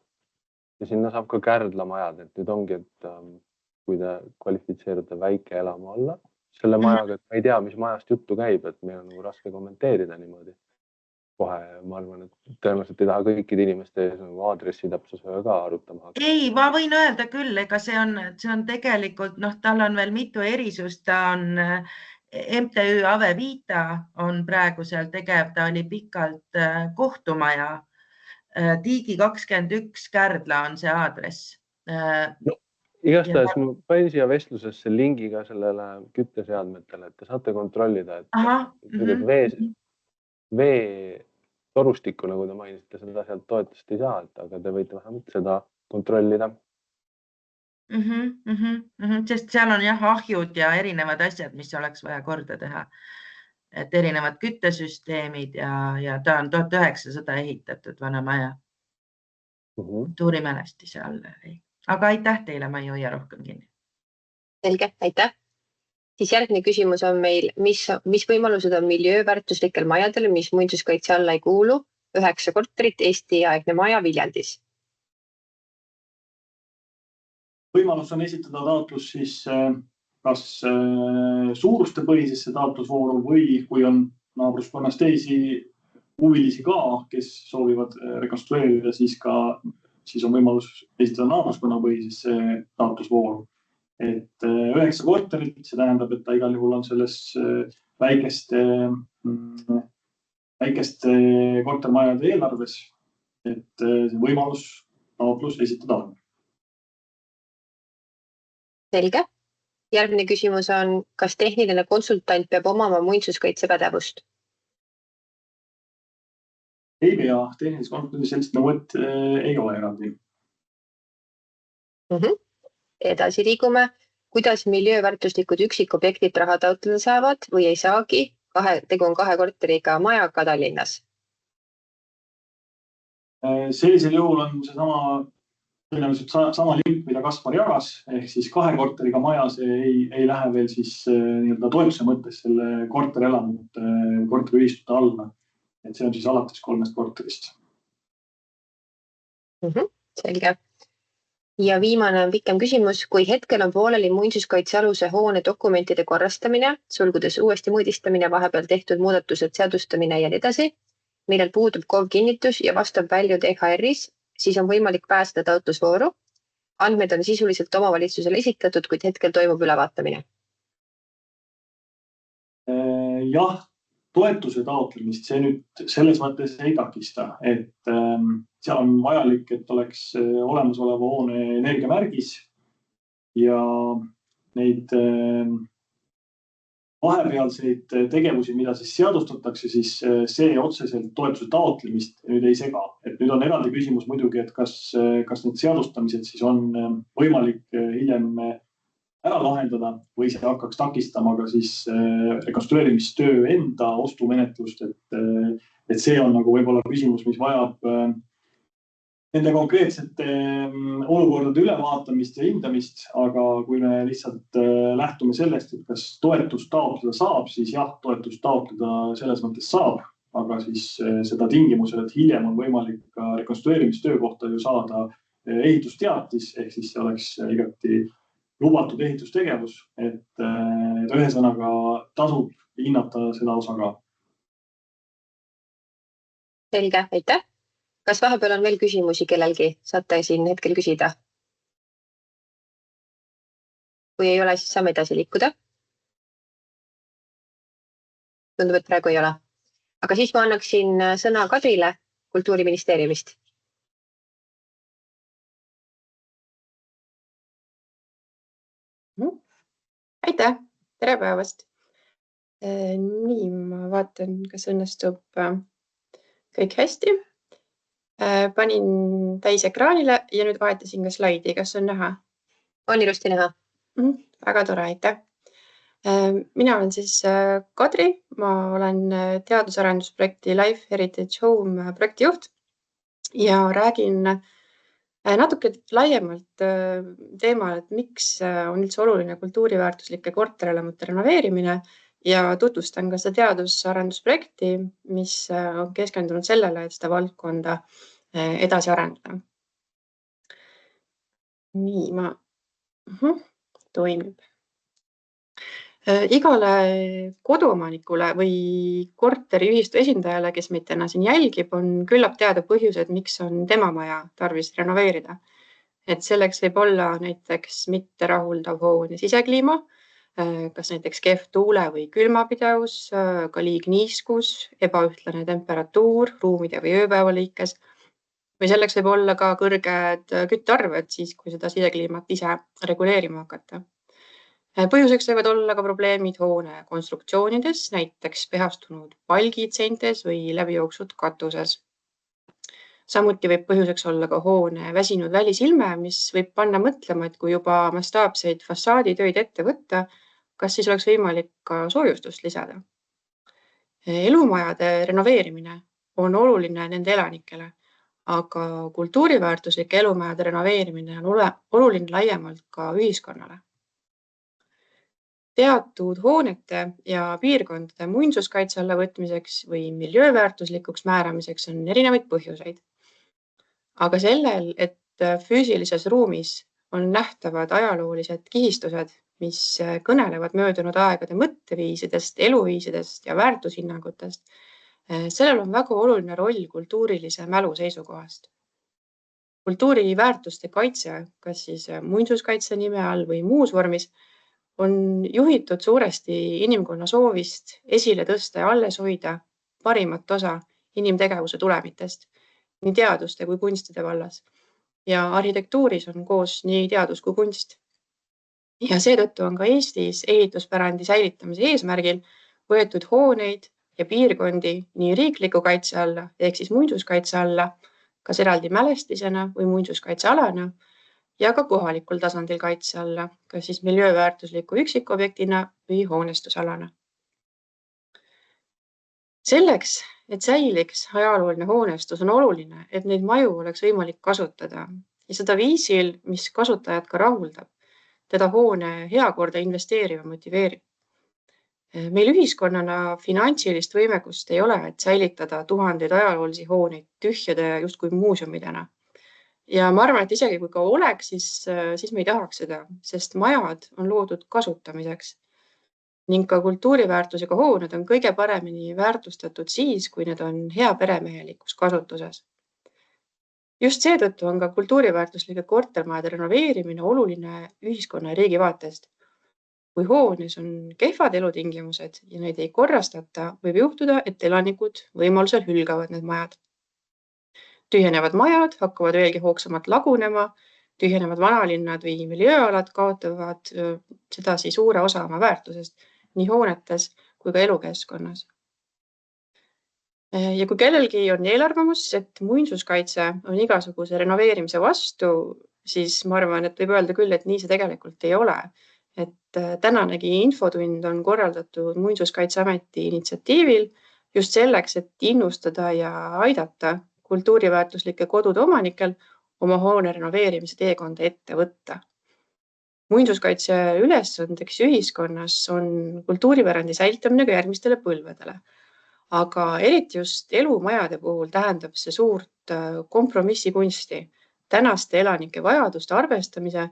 ja sinna saab ka Kärdla majad, et nüüd ongi, et kui te kvalifitseerute väikeelamu alla, selle majaga, et ma ei tea, mis majast juttu käib, et meil on raske kommenteerida niimoodi. Kohe, ma arvan, et tõenäoliselt ei taha kõikide inimeste ees aadressi täpsusega ka arutama. Ei, ma võin öelda küll, ega see on tegelikult, tal on veel mitu erisust, ta on MTÜ Ave Vita on praegu seal tegev, ta oli pikalt kohtumaja. Tiigi 21 Kärdla on see aadress. Igastahes ma panin siia vestlusesse lingiga sellele kütteseadmetele, et te saate kontrollida, et vee torustikku, nagu te mainisite, seda sealt toetust ei saa, aga te võite vähemalt seda kontrollida. Sest seal on jah ahjud ja erinevad asjad, mis oleks vaja korda teha. Et erinevad küttesüsteemid ja ta on 1900 ehitatud vana maja. Tuurimälestise all. Aga aitäh teile, ma ei hoia rohkem kinni. Selge, aitäh. Siis järgmine küsimus on meil, mis võimalused on miljööväärtuslikel majadel, mis muinsuskaitse alla ei kuulu, 9 korterit, Eesti-aegne maja Viljandis. Võimalus on esitada taotlus siis kas suuruste põhisesse taotlusvooru või kui on naabruskonnas teisi huvilisi ka, kes soovivad rekonstrueerida, siis on võimalus esitada naabruskonna põhisesse taotlusvooru. Et 9 korterit, see tähendab, et ta igal juhul on selles väikeste kortermajade eelarves, et see võimalus taotlus esitada on. Selge. Järgmine küsimus on, kas tehniline konsultant peab omama muinsuskaitsepädevust? Ei pea, tehnilise konsultandi sellist nõuet ei ole eraldi. Edasi liigume. Kuidas miljööväärtuslikud üksikobjektid raha taotleda saavad või ei saagi? Tegu on 2 korteriga maja Kadalinnas. Sellisel juhul on see sama link, mida Kaspar jagas, ehk siis 2 korteriga maja, see ei lähe veel siis toetuse mõttes selle korteriühistute alla. Et see on siis alates 3 korterist. Selge. Ja viimane on pikem küsimus. Kui hetkel on pooleli muinsuskaitsealuse hoone dokumentide korrastamine, sulgudes uuesti mõõdistamine, vahepeal tehtud muudatused, seadustamine ja nii edasi, millel puudub KOV kinnitus ja vastab väljud EHR-is, siis on võimalik pääseda taotlusvooru. Andmed on sisuliselt omavalitsusele esitatud, kuid hetkel toimub ülevaatamine. Jah, toetuse taotlemist see nüüd selles mõttes ei takista, et seal on vajalik, et oleks olemasoleva hoone energiamärgis ja neid vahepealseid tegevusi, mida siis seadustatakse, siis see otseselt toetuse taotlemist nüüd ei sega. Et nüüd on eraldi küsimus muidugi, et kas need seadustamised siis on võimalik hiljem ära lahendada või see hakkaks takistama ka siis rekonstrueerimistöö enda ostumenetlust, et see on nagu võib-olla küsimus, mis vajab nende konkreetsete olukordade ülevaatamist ja hindamist, aga kui me lihtsalt lähtume sellest, et kas toetust taotleda saab, siis jah, toetust taotleda selles mõttes saab, aga siis seda tingimusel, et hiljem on võimalik ka rekonstrueerimistöö kohta ju saada ehitusteatis, ehk siis see oleks igati lubatud ehitustegevus, et ühesõnaga tasub hinnata seda osa ka. Selge, aitäh. Kas vahepeal on veel küsimusi kellelgi? Saate siin hetkel küsida? Kui ei ole, siis saame edasi liikuda. Tundub, et praegu ei ole. Aga siis ma annaksin sõna Kadrile Kultuuriministeeriumist. Aitäh, tere päevast! Nii, ma vaatan, kas õnnestub kõik hästi. Panin täisekraanile ja nüüd vahetasin ka slaidi, kas on näha? On ilusti näha. Väga tore, aitäh. Mina olen siis Kadri, ma olen teadusarendusprojekti Life Heritage Home projektijuht ja räägin natuke laiemalt teemal, et miks on üldse oluline kultuuriväärtuslike korterelamute renoveerimine ja tutvustan ka seda teadusarendusprojekti, mis on keskendunud sellele, et seda valdkonda edasi arendada. Nii, toimib. Igale koduomanikule või korteriühistu esindajale, kes meid täna siin jälgib, on küllap teada põhjused, miks on tema maja tarvis renoveerida. Et selleks võib olla näiteks mitte rahuldav hoone sisekliima, kas näiteks kehv tuule- või külmapidavus, ka liigniiskus, ebaühtlane temperatuur ruumide või ööpäeva lõikes. Või selleks võib olla ka kõrged küttearved siis, kui seda sisekliimat ise reguleerima hakata. Põhjuseks võivad olla ka probleemid hoone konstruktsioonides, näiteks pehastunud palgid seintes või läbijooksud katuses. Samuti võib põhjuseks olla ka hoone väsinud välisilme, mis võib panna mõtlema, et kui juba mastaapseid fassaaditöid ette võtta, kas siis oleks võimalik ka soojustust lisada. Elumajade renoveerimine on oluline nende elanikele, aga kultuuriväärtuslike elumajade renoveerimine on oluline laiemalt ka ühiskonnale. Teatud hoonete ja piirkondade muinsuskaitse alla võtmiseks või miljööväärtuslikuks määramiseks on erinevaid põhjuseid. Aga sellel, et füüsilises ruumis on nähtavad ajaloolised kihistused, mis kõnelevad möödunud aegade mõtteviisidest, eluviisidest ja väärtushinnangutest, sellel on väga oluline roll kultuurilise mälu seisukohast. Kultuuriväärtuste kaitse, kas siis muinsuskaitse nime all või muus vormis, on juhitud suuresti inimkonna soovist esile tõsta ja alles hoida parimat osa inimtegevuse tulemitest, nii teaduste kui kunstide vallas. Ja arhitektuuris on koos nii teadus kui kunst. Ja seetõttu on ka Eestis ehituspärandi säilitamise eesmärgil võetud hooneid ja piirkondi nii riikliku kaitse alla ehk siis muinsuskaitse alla, kas eraldi mälestisena või muinsuskaitsealana, ja ka kohalikul tasandil kaitse alla, kas siis miljööväärtusliku üksikobjektina või hoonestusalana. Selleks, et säiliks ajalooline hoonestus, on oluline, et neid maju oleks võimalik kasutada ja seda viisil, mis kasutajad ka rahuldab, teda hoone heakorda investeerima motiveerib. Meil ühiskonnana finantsilist võimekust ei ole, et säilitada tuhandeid ajaloolisi hooneid tühjade justkui muuseumidena. Ja ma arvan, et isegi kui ka oleks, siis me ei tahaks seda, sest majad on loodud kasutamiseks. Ning ka kultuuriväärtusega hooned on kõige paremini väärtustatud siis, kui need on hea peremehelikus kasutuses. Just seetõttu on ka kultuuriväärtuslike kortermajade renoveerimine oluline ühiskonna ja riigi vaatest. Kui hoones on kehvad elutingimused ja neid ei korrastata, võib juhtuda, et elanikud võimalusel hülgavad need majad. Tühjenevad majad hakkavad veelgi hoogsamalt lagunema, tühjenevad vanalinnad või miljööalad kaotavad sedasi suure osa oma väärtusest nii hoonetes kui ka elukeskkonnas. Ja kui kellelgi on eelarvamus, et muinsuskaitse on igasuguse renoveerimise vastu, siis ma arvan, et võib öelda küll, et nii see tegelikult ei ole. Et tänanegi infotund on korraldatud Muinsuskaitseameti initsiatiivil just selleks, et innustada ja aidata kultuuriväärtuslike kodude omanikel oma hoone renoveerimise teekonda ette võtta. Muinsuskaitse ülesandeks ühiskonnas on kultuuripärandi säilitamine ka järgmistele põlvedele. Aga eriti just elumajade puhul tähendab see suurt kompromissikunsti tänaste elanike vajaduste arvestamise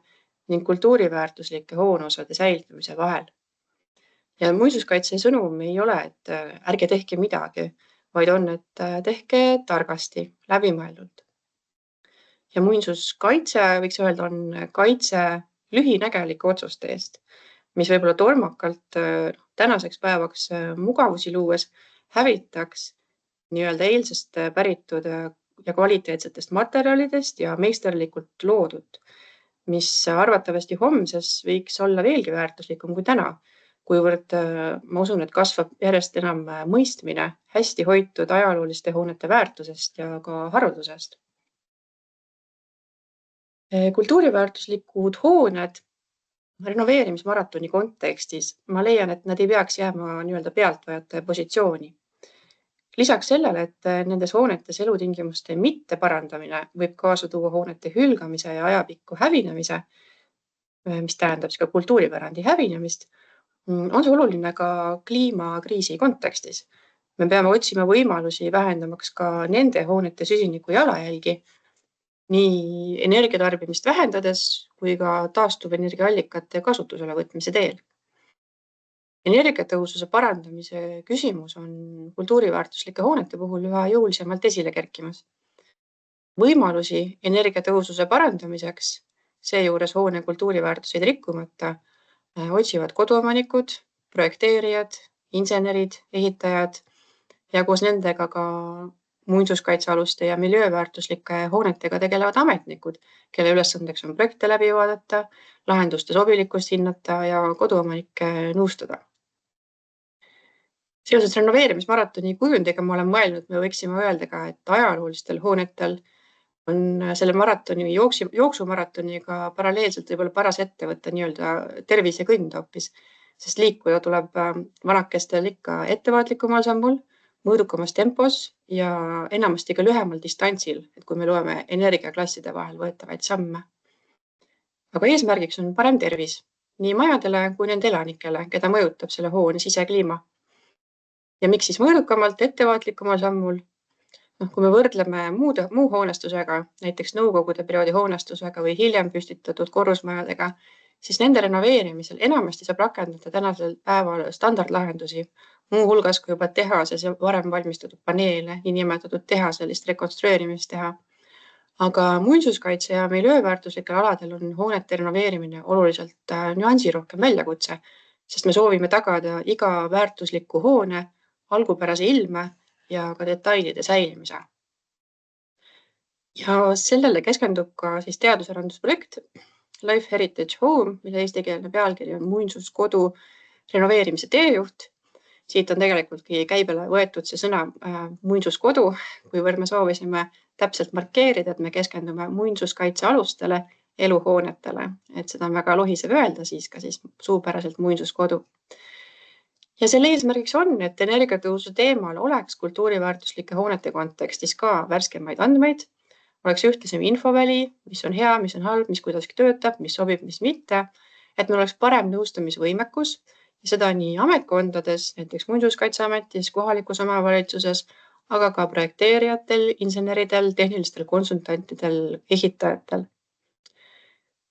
ning kultuuriväärtuslike hooneosade säilitamise vahel. Ja muinsuskaitse sõnum ei ole, et ärge tehke midagi, vaid on, et tehke targasti, läbimõeldult. Ja muinsuskaitse, võiks öelda, on kaitse lühinägelike otsuste eest, mis võib-olla tormakalt tänaseks päevaks mugavusi luues hävitaks nii-öelda eilsest päritud ja kvaliteetsetest materjalidest ja meisterlikult loodud, mis arvatavasti homses võiks olla veelgi väärtuslikum kui täna, kuivõrd ma usun, et kasvab järjest enam mõistmine hästi hoitud ajalooliste hoonete väärtusest ja ka haruldusest. Kultuuriväärtuslikud hooned renoveerimismaratoni kontekstis ma leian, et nad ei peaks jääma nii-öelda pealtvajataja positsiooni. Lisaks sellele, et nendes hoonetes elutingimuste mitte parandamine võib kaasa tuua hoonete hülgamise ja ajapikku hävinemise, mis tähendab ka kultuuripärandi hävinemist, on see oluline ka kliimakriisi kontekstis. Me peame otsima võimalusi vähendamaks ka nende hoonete süsiniku jalajälgi, nii energiatarbimist vähendades kui ka taastuvenergiaallikate kasutusele võtmise teel. Energiatõhususe parandamise küsimus on kultuuriväärtuslike hoonete puhul üha jõulisemalt esile kerkimas. Võimalusi energiatõhususe parandamiseks, seejuures hoone kultuuriväärtuseid rikkumata, otsivad koduomanikud, projekteerijad, insenerid, ehitajad ja koos nendega ka muinsuskaitsealuste ja miljööväärtuslike hoonetega tegelevad ametnikud, kelle ülesandeks on projekte läbi vaadata, lahenduste sobilikkust hinnata ja koduomanikke nõustada. Seoses renoveerimismaratoni kujundiga ma olen mõelnud, me võiksime öelda ka, et ajaloolistel hoonetel on selle maratoni jooksumaratoniga paralleelselt võib-olla paras ette võtta nii-öelda tervisekõnd hoopis, sest liikuda tuleb vanakestel ikka ettevaatlikummal sammul, mõõdukamas tempos ja enamasti ka lühemal distantsil, et kui me loeme energiaklasside vahel võetavaid samme. Aga eesmärgiks on parem tervis nii majadele kui nende elanikele, keda mõjutab selle hoone sisekliima. Ja miks siis mõõdukamalt ettevaatlikumal sammul? Kui me võrdleme muu hoonestusega, näiteks nõukogude perioodi hoonestusega või hiljem püstitatud korrusmajadega, siis nende renoveerimisel enamasti saab rakendada tänasel päeval standardlahendusi, muu hulgas kui juba tehases ja varem valmistatud paneele, niinimetatud tehaselist rekonstrueerimist teha. Aga muinsuskaitse ja miljööväärtuslikel aladel on hoonete renoveerimine oluliselt nüansirohkem väljakutse, sest me soovime tagada iga väärtusliku hoone algupärase ilme ja ka detailide säilimise. Ja sellele keskendub ka siis teadusarendusprojekt Life Heritage Home, mille eestikeelne pealkiri on muinsuskodu renoveerimise teejuht. Siit on tegelikult käibele võetud see sõna muinsuskodu, kuivõrd me soovisime täpselt markeerida, et me keskendume muinsuskaitsealustele eluhoonetele, et seda on väga lohisev öelda, siis ka suupäraselt muinsuskodu. Ja selle eesmärgiks on, et energiatõusu teemal oleks kultuuriväärtuslike hoonete kontekstis ka värskemaid andmeid, oleks ühtlasem infoväli, mis on hea, mis on halb, mis kuidagi töötab, mis sobib, mis mitte, et meil oleks parem nõustamisvõimekus ja seda nii ametkondades, näiteks muinsuskaitseametis, kohalikus omavalitsuses, aga ka projekteerijatel, inseneridel, tehnilistel konsultantidel, ehitajatel.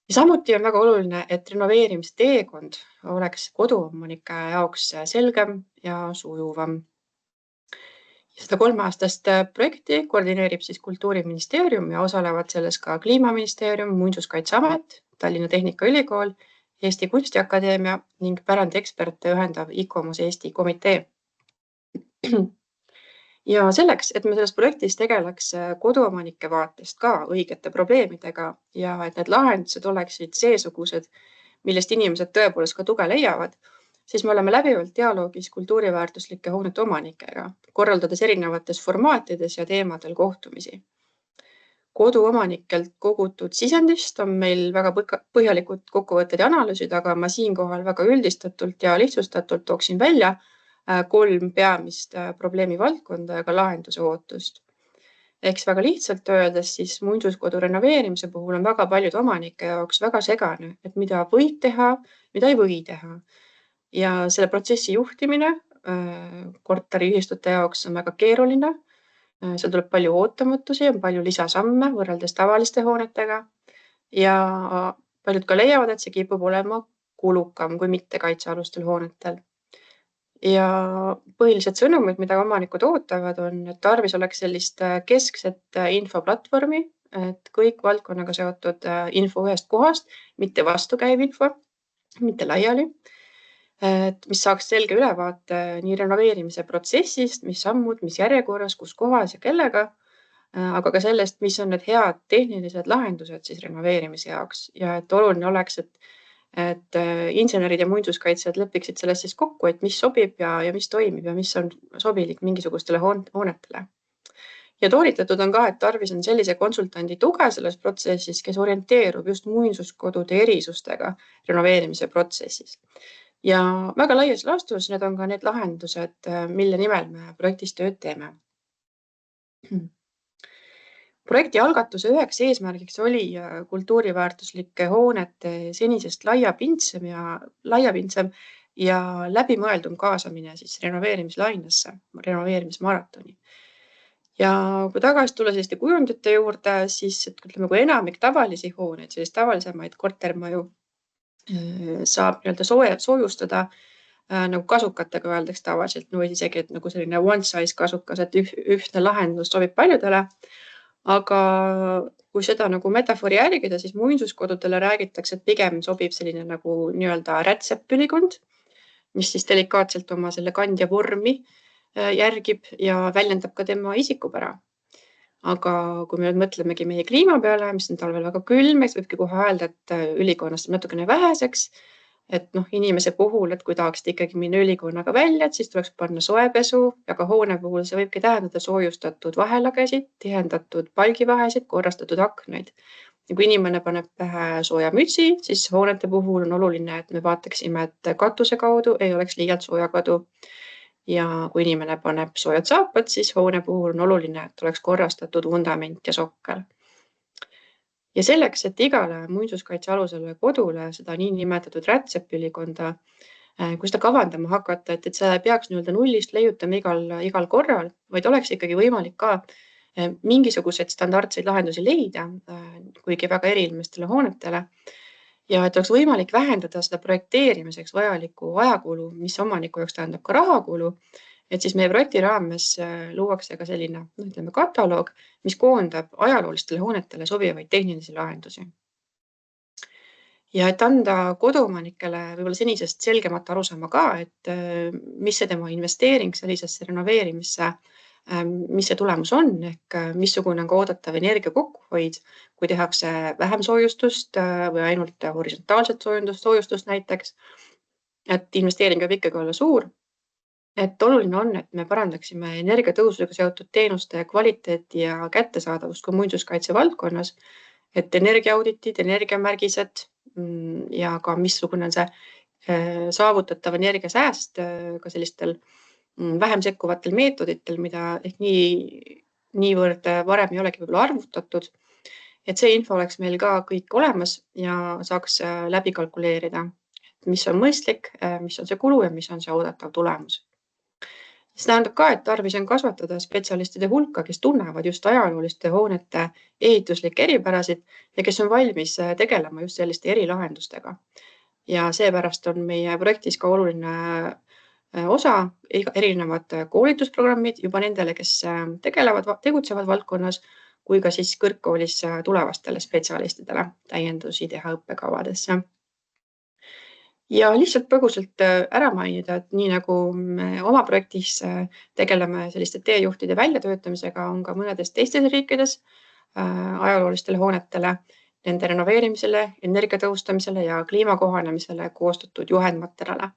Ja samuti on väga oluline, et renoveerimisteekond oleks koduomanike jaoks selgem ja sujuvam. Ja seda 3-aastast projekti koordineerib siis Kultuuriministeerium ja osalevad selles ka Kliimaministeerium, Muinsuskaitseamet, Tallinna Tehnikaülikool, Eesti Kunstiakadeemia ning pärandeksperte ühendav ICOMOS Eesti komitee. Ja selleks, et me selles projektis tegeleks koduomanike vaatest ka õigete probleemidega ja et need lahendused oleksid seesugused, millest inimesed tõepoolest ka tuge leiavad, siis me oleme läbivalt dialoogis kultuuriväärtuslike hoonete omanikega, korraldades erinevates formaatides ja teemadel kohtumisi. Koduomanikelt kogutud sisendist on meil väga põhjalikud kokkuvõtted ja analüüsid, aga ma siinkohal väga üldistatult ja lihtsustatult tooksin välja 3 peamist probleemi valdkonda ja ka lahenduse ootust. Eks väga lihtsalt öeldes siis muinsuskodu renoveerimise puhul on väga paljud omanike jaoks väga segane, et mida võib teha, mida ei või teha. Ja selle protsessi juhtimine korteriühistute jaoks on väga keeruline. Seal tuleb palju ootamatusi, on palju lisasamme võrreldes tavaliste hoonetega ja paljud ka leiavad, et see kipub olema kulukam kui mitte kaitsealustel hoonetel. Ja põhilised sõnumid, mida omanikud ootavad, on, et tarvis oleks sellist keskset infoplatvormi, et kõik valdkonnaga seotud info ühest kohast, mitte vastukäiv info, mitte laiali, mis saaks selge ülevaate nii renoveerimise protsessist, mis sammud, mis järjekorras, kus kohas ja kellega, aga ka sellest, mis on need head tehnilised lahendused siis renoveerimise jaoks ja et oluline oleks, et et insenerid ja muinsuskaitsjad lepiksid selles siis kokku, et mis sobib ja mis toimib ja mis on sobilik mingisugustele hoonetele. Ja toonitatud on ka, et tarvis on sellise konsultandi tuge selles protsessis, kes orienteerub just muinsuskodude erisustega renoveerimise protsessis. Ja väga laias laastus need on ka need lahendused, mille nimel me projektis tööd teeme. Projekti algatuse üheks eesmärgiks oli kultuuriväärtuslike hoonete senisest laiapindsem ja läbimõeldum kaasamine siis renoveerimislainesse, renoveerimismaratoni. Ja kui tagasi tulla selliste kujundite juurde, siis ütleme, kui enamik tavalisi hooneid, sellist tavalisemaid kortermaju saab soojustada nagu kasukatega öeldakse tavaliselt, või isegi et nagu selline one size kasukas, et ühtne lahendus sobib paljudele. Aga kui seda nagu metafoori järgida, siis muinsuskodudele räägitakse, et pigem sobib selline nagu nii-öelda rätsepülikond, mis siis delikaatselt oma selle kandja vormi järgib ja väljendab ka tema isikupära. Aga kui me nüüd mõtlemegi meie kliima peale, mis on talvel väga külm, siis võibki kohe öelda, et ülikonnast on natukene väheseks. Et inimese puhul, et kui tahaksid ikkagi minna ülikonnaga välja, siis tuleks panna soepesu ja ka hoone puhul see võibki tähendada soojustatud vahelagesid, tihendatud palgivahesid, korrastatud aknaid. Ja kui inimene paneb pähe sooja mütsi, siis hoonete puhul on oluline, et me vaataksime, et katuse kaudu ei oleks liialt soojakadu. Ja kui inimene paneb soojad saapad, siis hoone puhul on oluline, et oleks korrastatud vundament ja sokkel. Ja selleks, et igale muinsuskaitsealusele kodule seda niinimetatud rätsepülikonda, kui seda kavandama hakata, et see peaks nullist leiutama igal korral, vaid oleks ikkagi võimalik ka mingisuguseid standardseid lahendusi leida, kuigi väga eriilmestele hoonetele. Ja et oleks võimalik vähendada seda projekteerimiseks vajalikku ajakulu, mis omaniku jaoks tähendab ka rahakulu, et siis meie projekti raames luuakse ka selline kataloog, mis koondab ajaloolistele hoonetele sobivaid tehnilisi lahendusi. Ja et anda koduomanikele võib-olla senisest selgemat arusaama ka, et mis see tema investeering sellisesse renoveerimisse, mis see tulemus on, ehk missugune on ka oodatav energia kokkuhoid, kui tehakse vähem soojustust või ainult horisontaalset soojustust näiteks, et investeering võib ikkagi olla suur. Et oluline on, et me parandaksime energiatõususega seotud teenuste kvaliteeti ja kättesaadavust kui muinsuskaitse valdkonnas, et energiaauditid, energiamärgised ja ka missugune on see saavutatav energiasääst ka sellistel vähem sekkuvatel meetoditel, mida ehk niivõrd varem ei olegi võib-olla arvutatud, et see info oleks meil ka kõik olemas ja saaks läbi kalkuleerida, mis on mõistlik, mis on see kulu ja mis on see oodatav tulemus. See tähendab ka, et tarvis on kasvatada spetsialistide hulka, kes tunnevad just ajalooliste hoonete ehituslikke eripärasid ja kes on valmis tegelema just selliste erilahendustega. Ja seepärast on meie projektis ka oluline osa erinevad koolitusprogrammid juba nendele, kes tegutsevad valdkonnas, kui ka siis kõrgkoolis tulevastele spetsialistidele täiendusi teha õppekavadesse. Ja lihtsalt põgusalt ära mainida, et nii nagu me oma projektis tegeleme selliste teejuhtide väljatöötamisega, on ka mõnedes teistes riikides ajaloolistele hoonetele, nende renoveerimisele, energiatõhustamisele ja kliimakohanemisele koostatud juhendmaterjale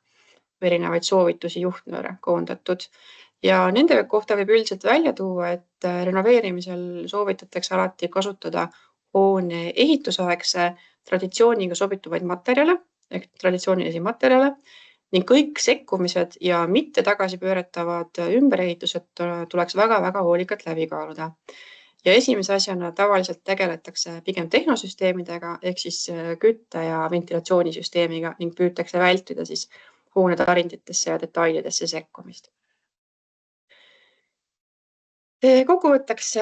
või erinevaid soovitusi juhtnööre koondatud. Ja nende kohta võib üldiselt välja tuua, et renoveerimisel soovitatakse alati kasutada hoone ehitusaegse traditsiooniga sobituvaid materjale, ehk traditsioonilisi materjale ning kõik sekkumised ja mitte tagasipööretavad ümberehitused tuleks väga-väga hoolikalt läbi kaaluda. Ja esimese asjana tavaliselt tegeletakse pigem tehnosüsteemidega ehk siis kütte- ja ventilatsioonisüsteemiga ning püütakse vältida siis hoone tarinditesse ja detailidesse sekkumist. Kokkuvõtteks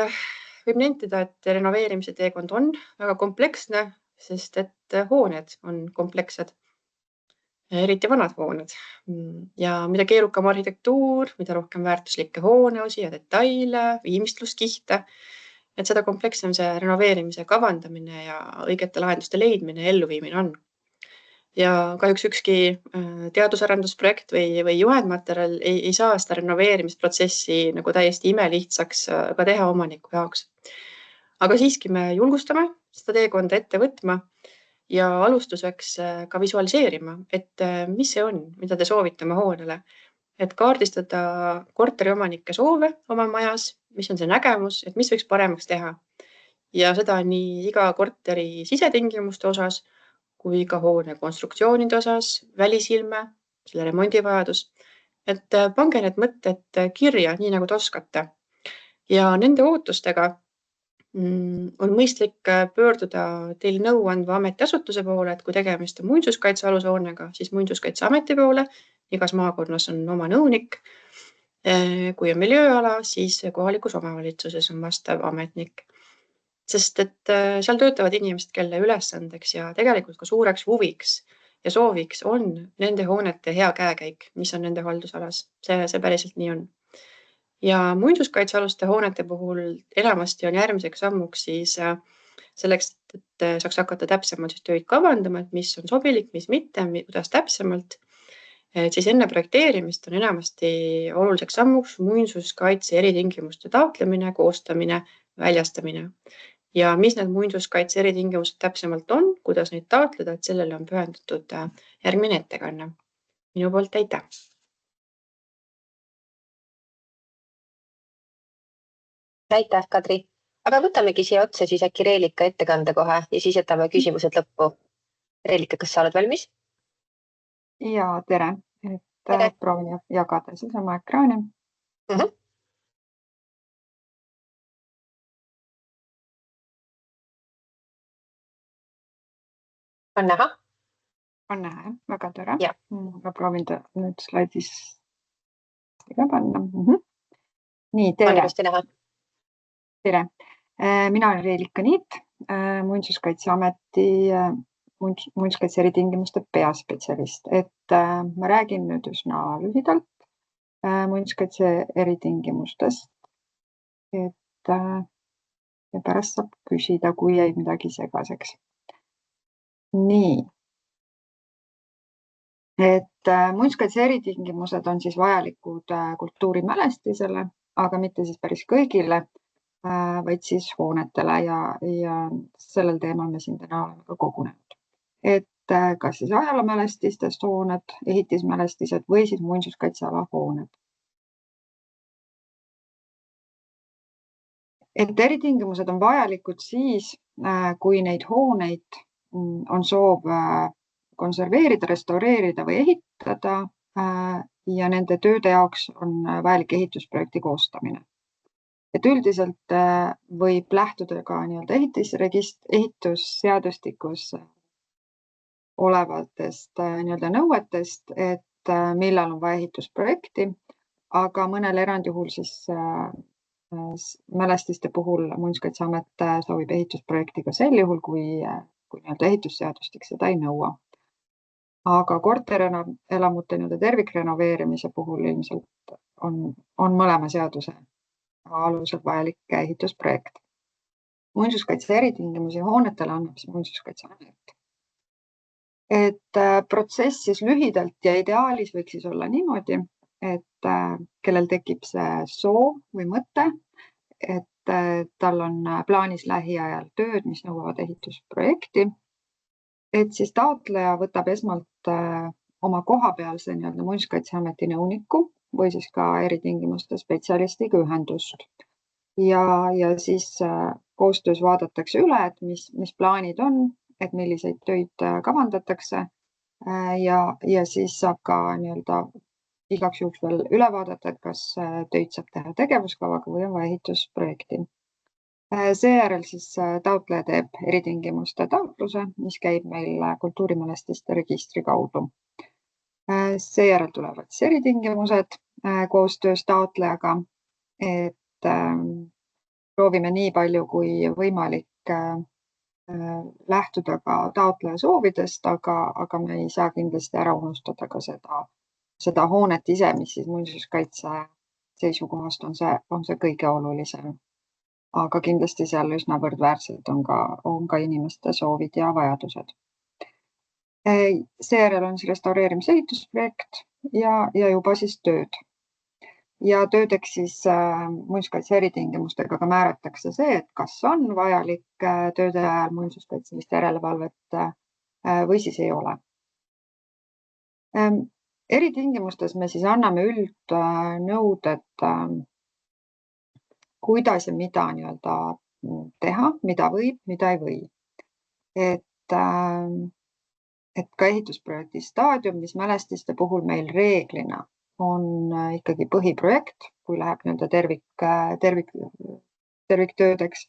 võib nentida, et renoveerimise teekond on väga kompleksne, sest et hooned on komplekssed, eriti vanad hooned. Ja mida keerukam arhitektuur, mida rohkem väärtuslikke hooneosi ja detaile, viimistluskihte, et seda komplekssem see renoveerimise kavandamine ja õigete lahenduste leidmine ja elluviimine on. Ja kahjuks ükski teadusarendusprojekt või juhendmaterjal ei saa seda renoveerimisprotsessi nagu täiesti imelihtsaks ka teha omaniku jaoks. Aga siiski me julgustame seda teekonda ette võtma ja alustuseks ka visualiseerima, et mis see on, mida te soovite oma hoonele, et kaardistada korteriomanike soove oma majas, mis on see nägemus, et mis võiks paremaks teha. Ja seda nii iga korteri sisetingimuste osas kui ka hoone konstruktsioonide osas, välisilme, selle remondivajadus. Et pange need mõtted kirja, nii nagu te oskate. Ja nende ootustega on mõistlik pöörduda teil nõu andva ametiasutuse poole, et kui tegemist on muinsuskaitsealuse hoonega, siis Muinsuskaitseameti poole. Igas maakonnas on oma nõunik. Kui on miljööala, siis kohalikus omavalitsuses on vastav ametnik. Sest et seal töötavad inimesed, kelle ülesandeks ja tegelikult ka suureks huviks ja sooviks on nende hoonete hea käekäik, mis on nende haldusalas. See päriselt nii on. Ja muinsuskaitsealuste hoonete puhul enamasti on järgmiseks sammuks siis selleks, et saaks hakata täpsemalt siis tööid kavandama, et mis on sobilik, mis mitte, kuidas täpsemalt. Siis enne projekteerimist on enamasti oluliseks sammuks muinsuskaitse eritingimuste taotlemine, koostamine, väljastamine. Ja mis need muinsuskaitse eritingimused täpsemalt on, kuidas neid taotleda, et sellele on pühendatud järgmine ettekanne. Minu poolt aitäh! Aitäh, Kadri! Aga võtamegi siia otsa siis äkki Reelika ettekande kohe ja siis jätame küsimused lõppu. Reelika, kas sa oled valmis? Ja tere! Tere. Proovin jagada siis oma ekraani. On näha? On näha, jah? Väga tore. Ja. Ma proovin nüüd slaidis ka panna. Nii, On tere! ilusti näha. Tere! Mina olen Reelika Niit, Muinsuskaitseameti muinsuskaitse eritingimuste peaspetsialist. Ma räägin nüüd üsna lühidalt muinsuskaitse eritingimustest. Ja pärast saab küsida, kui jäi midagi segaseks. Nii. Muinsuskaitse eritingimused on siis vajalikud kultuurimälestisele, aga mitte siis päris kõigile, vaid siis hoonetele ja sellel teemal me siin täna oleme ka kogunenud. Kas siis ajaloomälestistest hooned, ehitismälestised või siis muinsuskaitseala hooned. Eritingimused on vajalikud siis, kui neid hooneid on soov konserveerida, restaureerida või ehitada ja nende tööde jaoks on vajalik ehitusprojekti koostamine. Üldiselt võib lähtuda ka ehitusseadustikus olevatest nõuetest, et millal on vaja ehitusprojekti, aga mõnel erandjuhul siis mälestiste puhul Muinsuskaitseamet soovib ehitusprojekti ka sel juhul, kui ehitusseadustik seda ei nõua. Aga korterelamute tervikrenoveerimise puhul ilmselt on mõlema seaduse alusel vajalik ehitusprojekt. Muinsuskaitse eritingimusi hoonetele annab Muinsuskaitseamet. Protsess siis lühidalt ja ideaalis võiks siis olla niimoodi, et kellel tekib see soov või mõte, et tal on plaanis lähiajal tööd, mis nõuavad ehitusprojekti, et siis taotleja võtab esmalt oma kohapealse Muinsuskaitseameti nõuniku või siis ka eritingimuste spetsialistiga ühendust. Ja siis koostöös vaadatakse üle, et mis plaanid on, et milliseid töid kavandatakse ja siis saab ka igaks juhuks veel üle vaadata, et kas töid saab teha tegevuskavaga või on vaja ehitusprojekti. Seejärel siis taotleja teeb eritingimuste taotluse, mis käib meil kultuurimälestiste registri kaudu. Seejärel tulevad siis eritingimused koostöös taotlejaga, et proovime nii palju kui võimalik lähtuda ka taotleja soovidest, aga me ei saa kindlasti ära unustada ka seda hoonet ise, mis siis muinsuskaitse seisukohast on see kõige olulisem. Aga kindlasti seal üsna võrdväärselt on ka inimeste soovid ja vajadused. Seejärel on siis restaureerimise ehitusprojekt ja juba siis tööd. Ja töödeks siis muinsuskaitse eritingimustega ka määratakse see, et kas on vajalik tööde ajal muinsuskaitselist järelevalvet või siis ei ole. Eritingimustes me siis anname üldnõuded, kuidas ja mida nii-öelda teha, mida võib, mida ei või. Et ka ehitusprojekti staadiumismälestiste puhul meil reeglina on ikkagi põhiprojekt, kui läheb nii-öelda terviktöödeks.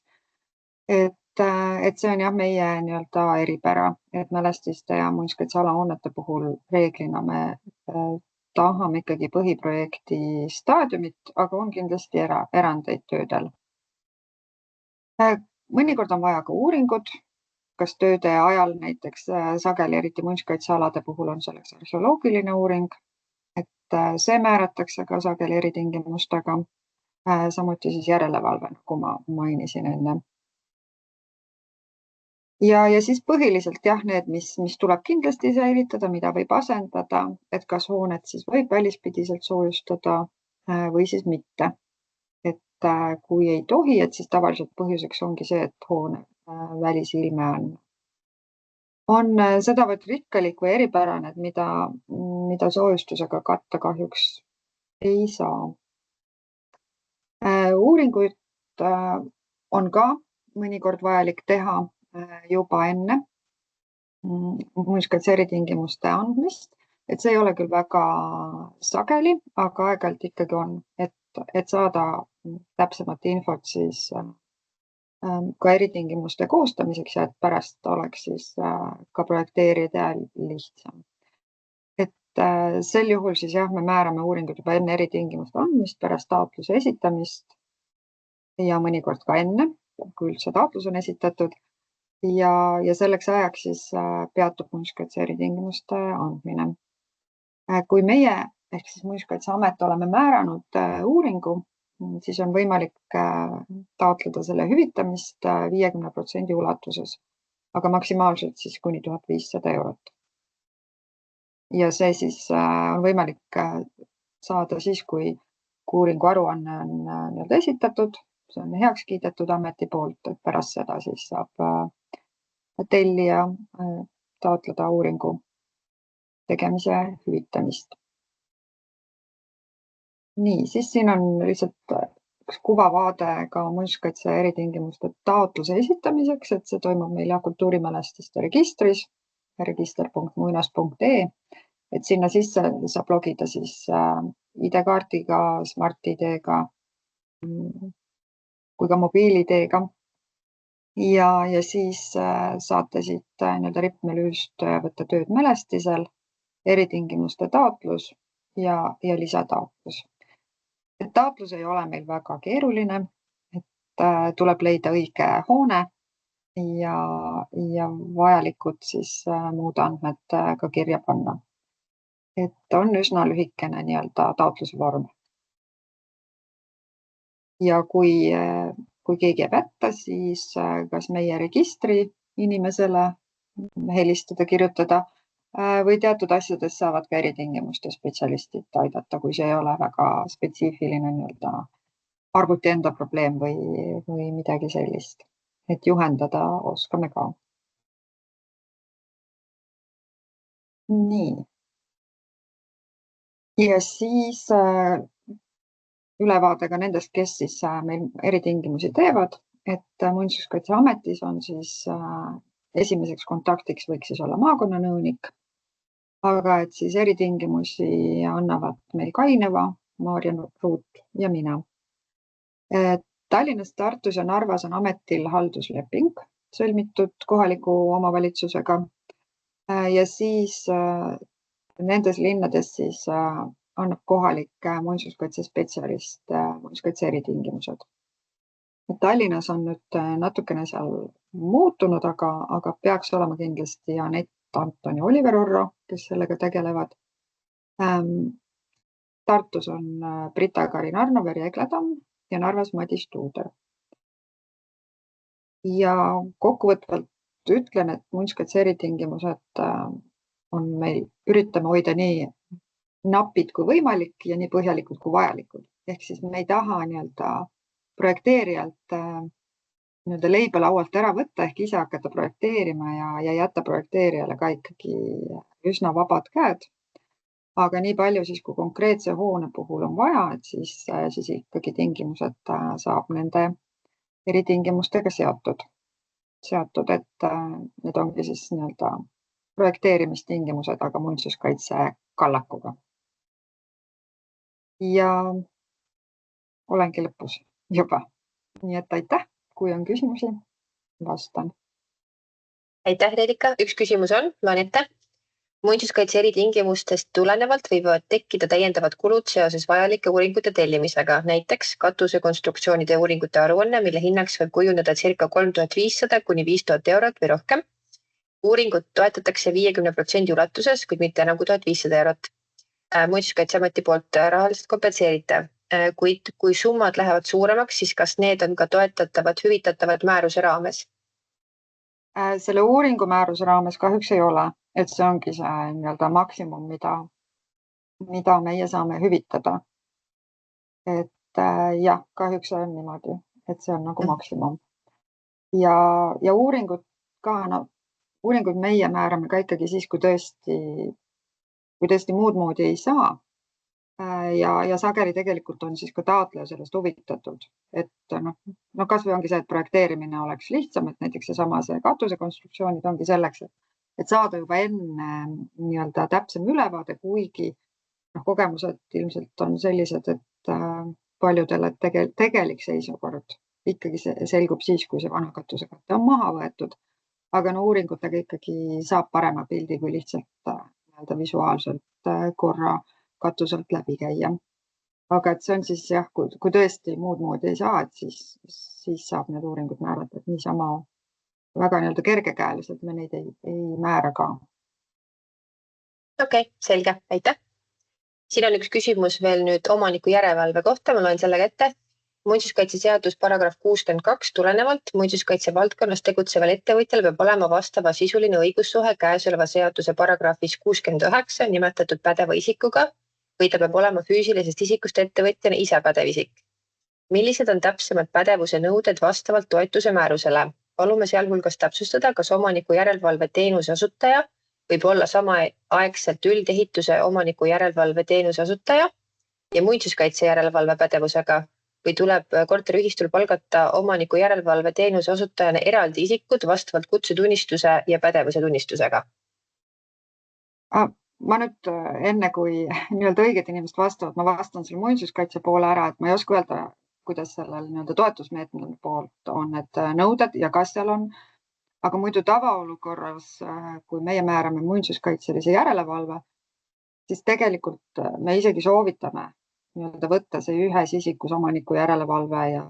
Et see on jah meie nii-öelda eripära, et mälestiste ja muinsuskaitseala hoonete puhul reeglina me tahame ikkagi põhiprojekti staadiumit, aga on kindlasti erandeid töödel. Mõnikord on vaja ka uuringud, kas tööde ajal näiteks sageli, eriti muinsuskaitsealade puhul on selleks arheoloogiline uuring, et see määratakse ka sageli eritingimustega, samuti siis järelevalve, nagu ma mainisin enne. Ja siis põhiliselt jah, need, mis tuleb kindlasti säilitada, mida võib asendada, et kas hoonet siis võib välispidiselt soojustada või siis mitte. Et kui ei tohi, et siis tavaliselt põhjuseks ongi see, et hoone välisilme on sedavõrd rikkalik või eripärane, et mida soojustusega katta kahjuks ei saa. Uuringuid on ka mõnikord vajalik teha juba enne muinsuskaitse eritingimuste andmist, et see ei ole küll väga sageli, aga aeg-ajalt ikkagi on, et saada täpsemat infot siis ka eritingimuste koostamiseks ja et pärast oleks siis ka projekteerida lihtsam. Et sel juhul siis jah, me määrame uuringud juba enne eritingimuste andmist, pärast taotluse esitamist ja mõnikord ka enne, kui üldse taotlus on esitatud. Ja selleks ajaks siis peatub muinsuskaitse eritingimuste andmine. Kui meie ehk siis Muinsuskaitseamet oleme määranud uuringu, siis on võimalik taotleda selle hüvitamist 50% ulatuses, aga maksimaalselt siis kuni 1500 €. Ja see siis on võimalik saada siis, kui uuringu aruanne on nii-öelda esitatud, see on heaks kiidetud ameti poolt, et pärast seda siis saab tellija taotleda uuringu tegemise hüvitamist. Nii, siis siin on lihtsalt üks kuvavaade ka muinsuskaitse eritingimuste taotluse esitamiseks, et see toimub meil kultuurimälestiste registris, register.muinas.ee, et sinna sisse saab logida siis ID-kaardiga, Smart-ID-ga kui ka mobiil-ID-ga. Ja siis saate siit nii-öelda rippmelüüst võtta tööd mälestisel, eritingimuste taotlus ja lisataotlus. Et taotlus ei ole meil väga keeruline, et tuleb leida õige hoone ja vajalikud siis muud andmed ka kirja panna. Et on üsna lühikene nii-öelda taotluse vorm. Ja kui keegi jääb hätta, siis kas meie registri inimesele helistada, kirjutada või teatud asjades saavad ka eritingimuste spetsialistid aidata, kui see ei ole väga spetsiifiline nii-öelda arvuti enda probleem või midagi sellist. Et juhendada oskame ka. Nii. Ja siis ülevaade ka nendest, kes siis meil eritingimusi teevad, et Muinsuskaitseametis on siis esimeseks kontaktiks võiks siis olla maakonnanõunik, aga et siis eritingimusi annavad meil Kaineva, Maarja Ruut ja mina. Tallinnas, Tartus ja Narvas on ametil haldusleping sõlmitud kohaliku omavalitsusega ja siis nendes linnades siis annab kohalik muinsuskaitsespetsialist muinsuskaitse eritingimused. Tallinnas on nüüd natukene seal muutunud, aga peaks olema kindlasti Anett Anton ja Oliver Orro, kes sellega tegelevad. Tartus on Brita-Karin Arnover ja Egledam ja Narvas Madis Tuuder. Ja kokkuvõtvalt ütlen, et muinsuskaitse eritingimused on meil, üritame hoida nii napid kui võimalik ja nii põhjalikud kui vajalikud. Ehk siis me ei taha nii-öelda projekteerijalt nii-öelda leiba laualt ära võtta ehk ise hakata projekteerima ja jätta projekteerijale ka ikkagi üsna vabad käed. Aga nii palju siis, kui konkreetse hoone puhul on vaja, et siis ikkagi tingimused saab nende eritingimustega seatud, et need ongi siis nii-öelda projekteerimistingimused, aga muinsuskaitse kallakuga. Ja olengi lõpus juba. Nii et aitäh, kui on küsimusi, vastan. Aitäh, Reelika. Üks küsimus on, loen ette. Muinsuskaitse eritingimustest tulenevalt võivad tekkida täiendavad kulud seoses vajalike uuringute tellimisega, näiteks katusekonstruktsioonide uuringute aruanne, mille hinnaks võib kujuneda circa 3500 kuni 5000 eurot või rohkem. Uuringut toetatakse 50% ulatuses, kuid mitte enam kui 1500 eurot. Muinsuskaitseameti poolt rahaliselt kompenseeritav, kuid kui summad lähevad suuremaks, siis kas need on ka toetatavad, hüvitatavad määruse raames? Selle uuringu määruse raames kahjuks ei ole, et see ongi see nii-öelda maksimum, mida meie saame hüvitada. Et jah, kahjuks see on niimoodi, et see on nagu maksimum. Ja uuringud ka, uuringud meie määrame ka ikkagi siis, kui tõesti muud moodi ei saa. Ja sageli tegelikult on siis ka taotleja sellest huvitatud, et kas või ongi see, et projekteerimine oleks lihtsam, et näiteks see katusekonstruktsioonid ongi selleks, et saada juba enne nii-öelda täpsem ülevaade, kuigi kogemused ilmselt on sellised, et paljudele tegelik seisukord ikkagi selgub siis, kui see vana katusekatte on maha võetud, aga uuringutega ikkagi saab parema pildi, kui lihtsalt nii-öelda visuaalselt korra katuselt läbi käia. Aga et see on siis jah, kui tõesti muud moodi ei saa, et siis saab need uuringud määrata, et niisama väga nii-öelda kergekäeliselt me neid ei määra ka. Okei, selge, aitäh. Siin on üks küsimus veel nüüd omaniku järelevalve kohta, ma loen sellega ette. Muinsuskaitseseadus paragrahv 62 tulenevalt muinsuskaitse valdkonnas tegutseval ettevõtjal peab olema vastava sisuline õigussuhe käesoleva seaduse paragrahvis 69 nimetatud pädeva isikuga või ta peab olema füüsilisest isikust ettevõtjana ise pädev isik. Millised on täpsemad pädevuse nõuded vastavalt toetuse määrusele? Palume sealhulgas täpsustada, kas omaniku järelevalve teenuse asutaja võib olla samaaegselt üldehituse omaniku järelevalve teenuse asutaja ja muinsuskaitse järelevalve pädevusega või tuleb korteriühistul palgata omaniku järelevalve teenuse osutajana eraldi isikud vastavalt kutsetunnistuse ja pädevuse tunnistusega? Ma nüüd enne, kui nii-öelda õiget inimest vastavad, ma vastan selle muinsuskaitse poole ära, et ma ei oska öelda, kuidas sellel nii-öelda toetusmeetmel poolt on need nõuded ja kas seal on. Aga muidu tavaolukorras, kui meie määrame muinsuskaitselise järelevalve, siis tegelikult me isegi soovitame nii-öelda võtta see ühes isikus omaniku järelevalve ja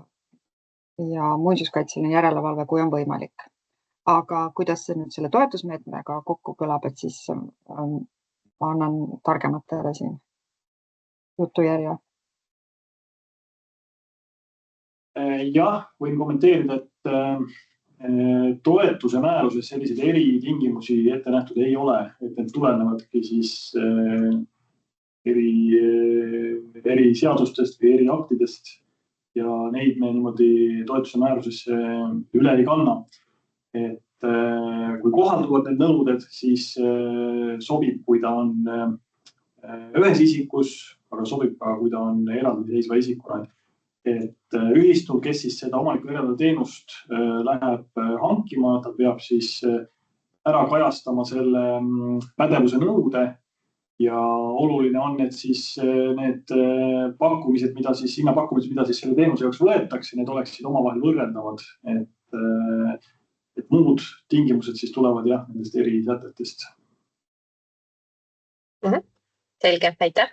muinsuskaitseline järelevalve, kui on võimalik. Aga kuidas see nüüd selle toetusmeetmega kokku kõlab, et siis annan targematele siin jutujärje. Jah, võin kommenteerida, et toetuse määruses selliseid eritingimusi ette nähtud ei ole, et need tulenevadki siis eri seadustest või eri aktidest ja neid me niimoodi toetuse määrusesse üle ei kanna. Et kui kohalduvad need nõuded, siis sobib, kui ta on ühes isikus, aga sobib ka, kui ta on eraldi seisva isikuna. Et ühistul, kes siis seda omaniku järelevalve teenust läheb hankima, ta peab siis ära kajastama selle pädevuse nõude ja oluline on, et siis need pakkumised, mida siis selle teenuse jaoks võetakse, need oleksid omavahel võrreldavad, et muud tingimused siis tulevad jah, nendest eri sätetest. Selge, aitäh.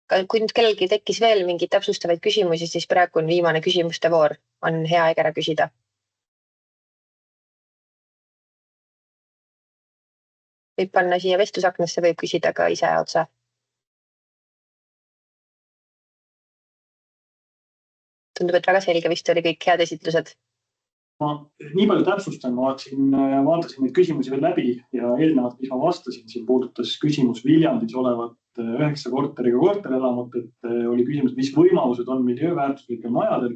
Kui nüüd kellelgi tekkis veel mingeid täpsustavaid küsimusi, siis praegu on viimane küsimuste voor. On hea aeg ära küsida. Võib panna siia vestlusaknasse, võib küsida ka ise otsa. Tundub, et väga selge vist oli kõik head esitlused. Ma nii palju täpsustan, ma vaatasin neid küsimusi veel läbi ja eelnevat, mis ma vastasin, siin puudutas küsimus Viljandis olevat 9 korteriga korterelamut, et oli küsimus, mis võimalused on miljööväärtuslikel majadel,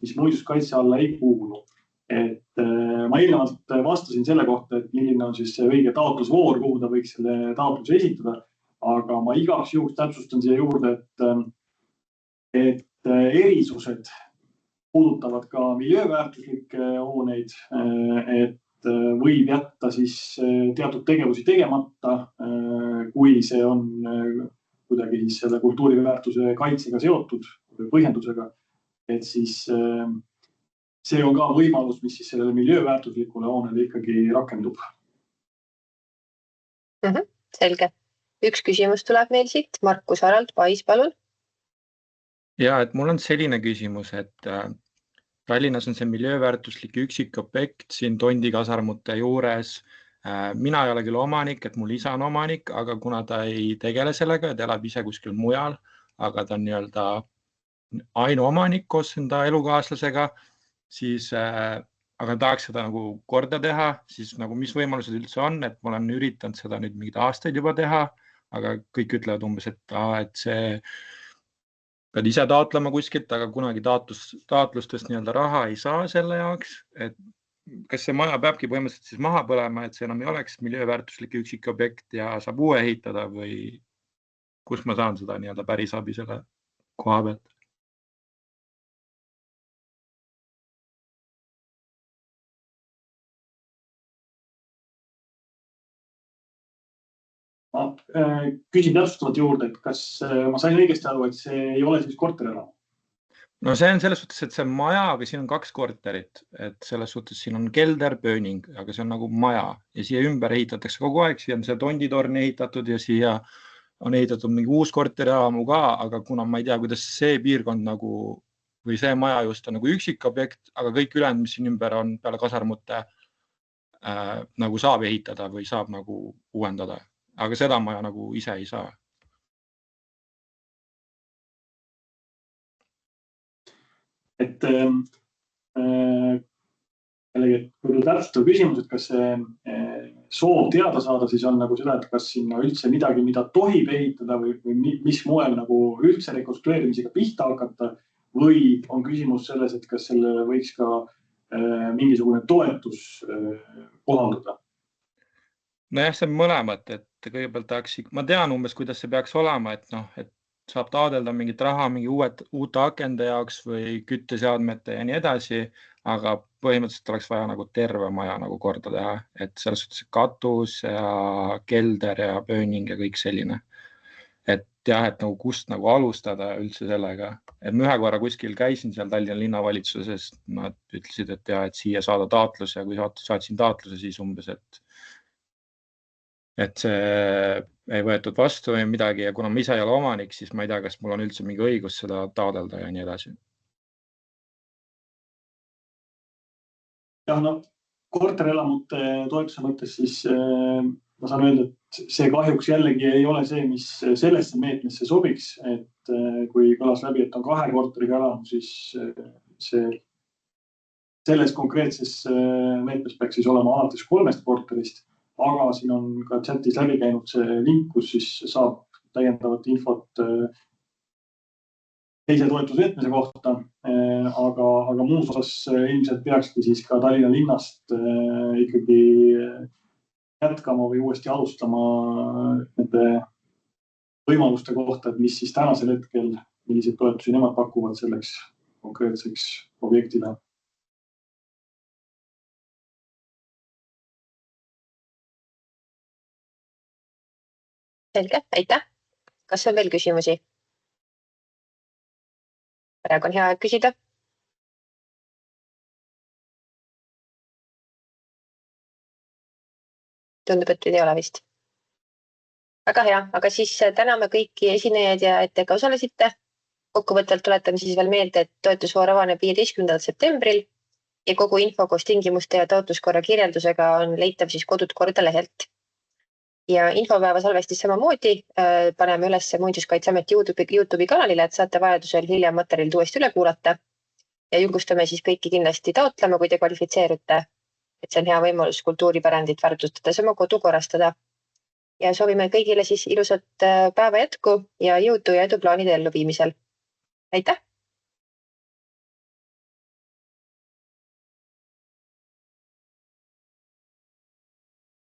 mis muinsuskaitse alla ei kuulu. et ma eelnevalt vastasin selle kohta, et milline on siis see õige taotlusvoor, kuhu ta võiks selle taotluse esitada. Aga ma igaks juhuks täpsustan siia juurde, et erisused puudutavad ka miljööväärtuslikke hooneid, et võib jätta siis teatud tegevusi tegemata, kui see on kuidagi siis selle kultuuriväärtuse kaitsega seotud või põhjendusega, et siis see on ka võimalus, mis siis sellele miljööväärtuslikule hoonele ikkagi rakendub. Selge. Üks küsimus tuleb meil siit. Markus Harald, Pais, palun. Ja, et mul on selline küsimus, et Tallinnas on see miljööväärtuslik üksikobjekt siin Tondi kasarmute juures. Mina ei ole küll omanik, et mul isa on omanik, aga kuna ta ei tegele sellega, et elab ise kuskil mujal, aga ta on nii-öelda ainuomanik koos enda elukaaslasega, siis aga tahaks seda nagu korda teha, siis nagu mis võimalused üldse on, et ma olen üritanud seda nüüd mingid aastaid juba teha, aga kõik ütlevad umbes, et see pead ise taotlema kuskilt, aga kunagi taotlustest nii-öelda raha ei saa selle jaoks, et kas see maja peabki põhimõtteliselt siis maha põlema, et see enam ei oleks miljööväärtuslik üksikobjekt ja saab uue ehitada või kus ma saan seda nii-öelda päris abi selle koha pealt? Ma küsin täpsustavalt juurde, et kas ma sain õigesti aru, et see ei ole siis korterelamu? No see on selles suhtes, et see maja, aga siin on 2 korterit, et selles suhtes siin on kelder, pööning, aga see on nagu maja ja siia ümber ehitatakse kogu aeg, siia on see Tonditorn ehitatud ja siia on ehitatud mingi uus korterelamu ka, aga kuna ma ei tea, kuidas see piirkond nagu või see maja just on nagu üksikobjekt, aga kõik ülejäänud, mis siin ümber on peale kasarmute nagu saab ehitada või saab nagu uuendada, aga seda maja nagu ise ei saa. Et kui täpsustav küsimus, et kas see soov teada saada, siis on nagu seda, et kas sinna üldse midagi, mida tohib ehitada või mis moel nagu üldse rekonstrueerimisega pihta hakata või on küsimus selles, et kas sellele võiks ka mingisugune toetus kohalduda? Nojah, see on mõlemat, et kõigepealt tahaks, ma tean umbes, kuidas see peaks olema, et saab taodelda mingit raha mingi uute akende jaoks või kütteseadmete ja nii edasi, aga põhimõtteliselt oleks vaja nagu terve maja nagu korda teha, et selles suhtes katus ja kelder ja pööning ja kõik selline. Et jah, et nagu kust nagu alustada üldse sellega. Et ma ühe korra kuskil käisin seal Tallinna linnavalitsuses, nad ütlesid, et jah, et siia saada taotlus ja kui saatsin taotluse, siis umbes, et see ei võetud vastu või midagi ja kuna ma ise ei ole omanik, siis ma ei tea, kas mul on üldse mingi õigus seda taodelda ja nii edasi. Jah, no korterelamute toetuse mõttes siis ma saan öelda, et see kahjuks jällegi ei ole see, mis sellesse meetmesse sobiks, et kui kõlas läbi, et on 2 korteriga elamu, siis selles konkreetses meetmes peaks siis olema alates 3 korterist. Aga siin on ka chatis läbi käinud see link, kus siis saab täiendavat infot teise toetusmeetmise kohta, aga muus osas ilmselt peakski siis ka Tallinna linnast ikkagi jätkama või uuesti alustama nende võimaluste kohta, et mis siis tänasel hetkel, milliseid toetusi nemad pakuvad selleks konkreetseks objektile. Selge, aitäh. Kas on veel küsimusi? Praegu on hea aeg küsida. Tundub, et ei ole vist. Väga hea, aga siis täname kõiki esinejaid ja et ka osalesite. Kokkuvõttelt tuletan siis veel meelde, et toetusvoor avaneb 15. septembril ja kogu info koos tingimuste ja taotluskorra kirjeldusega on leitav siis Kodud korda lehelt. Ja infopäeva salvestis samamoodi paneme üles Muinsuskaitseameti YouTube'i kanalile, et saate vajadusel hiljem materjalid uuesti üle kuulata. Ja julgustame siis kõiki kindlasti taotlema, kui te kvalifitseerute, et see on hea võimalus kultuuripärandit väärtustades oma kodu korrastada. Ja soovime kõigile siis ilusat päeva jätku ja jõudu ja edu plaanide elluviimisel. Aitäh!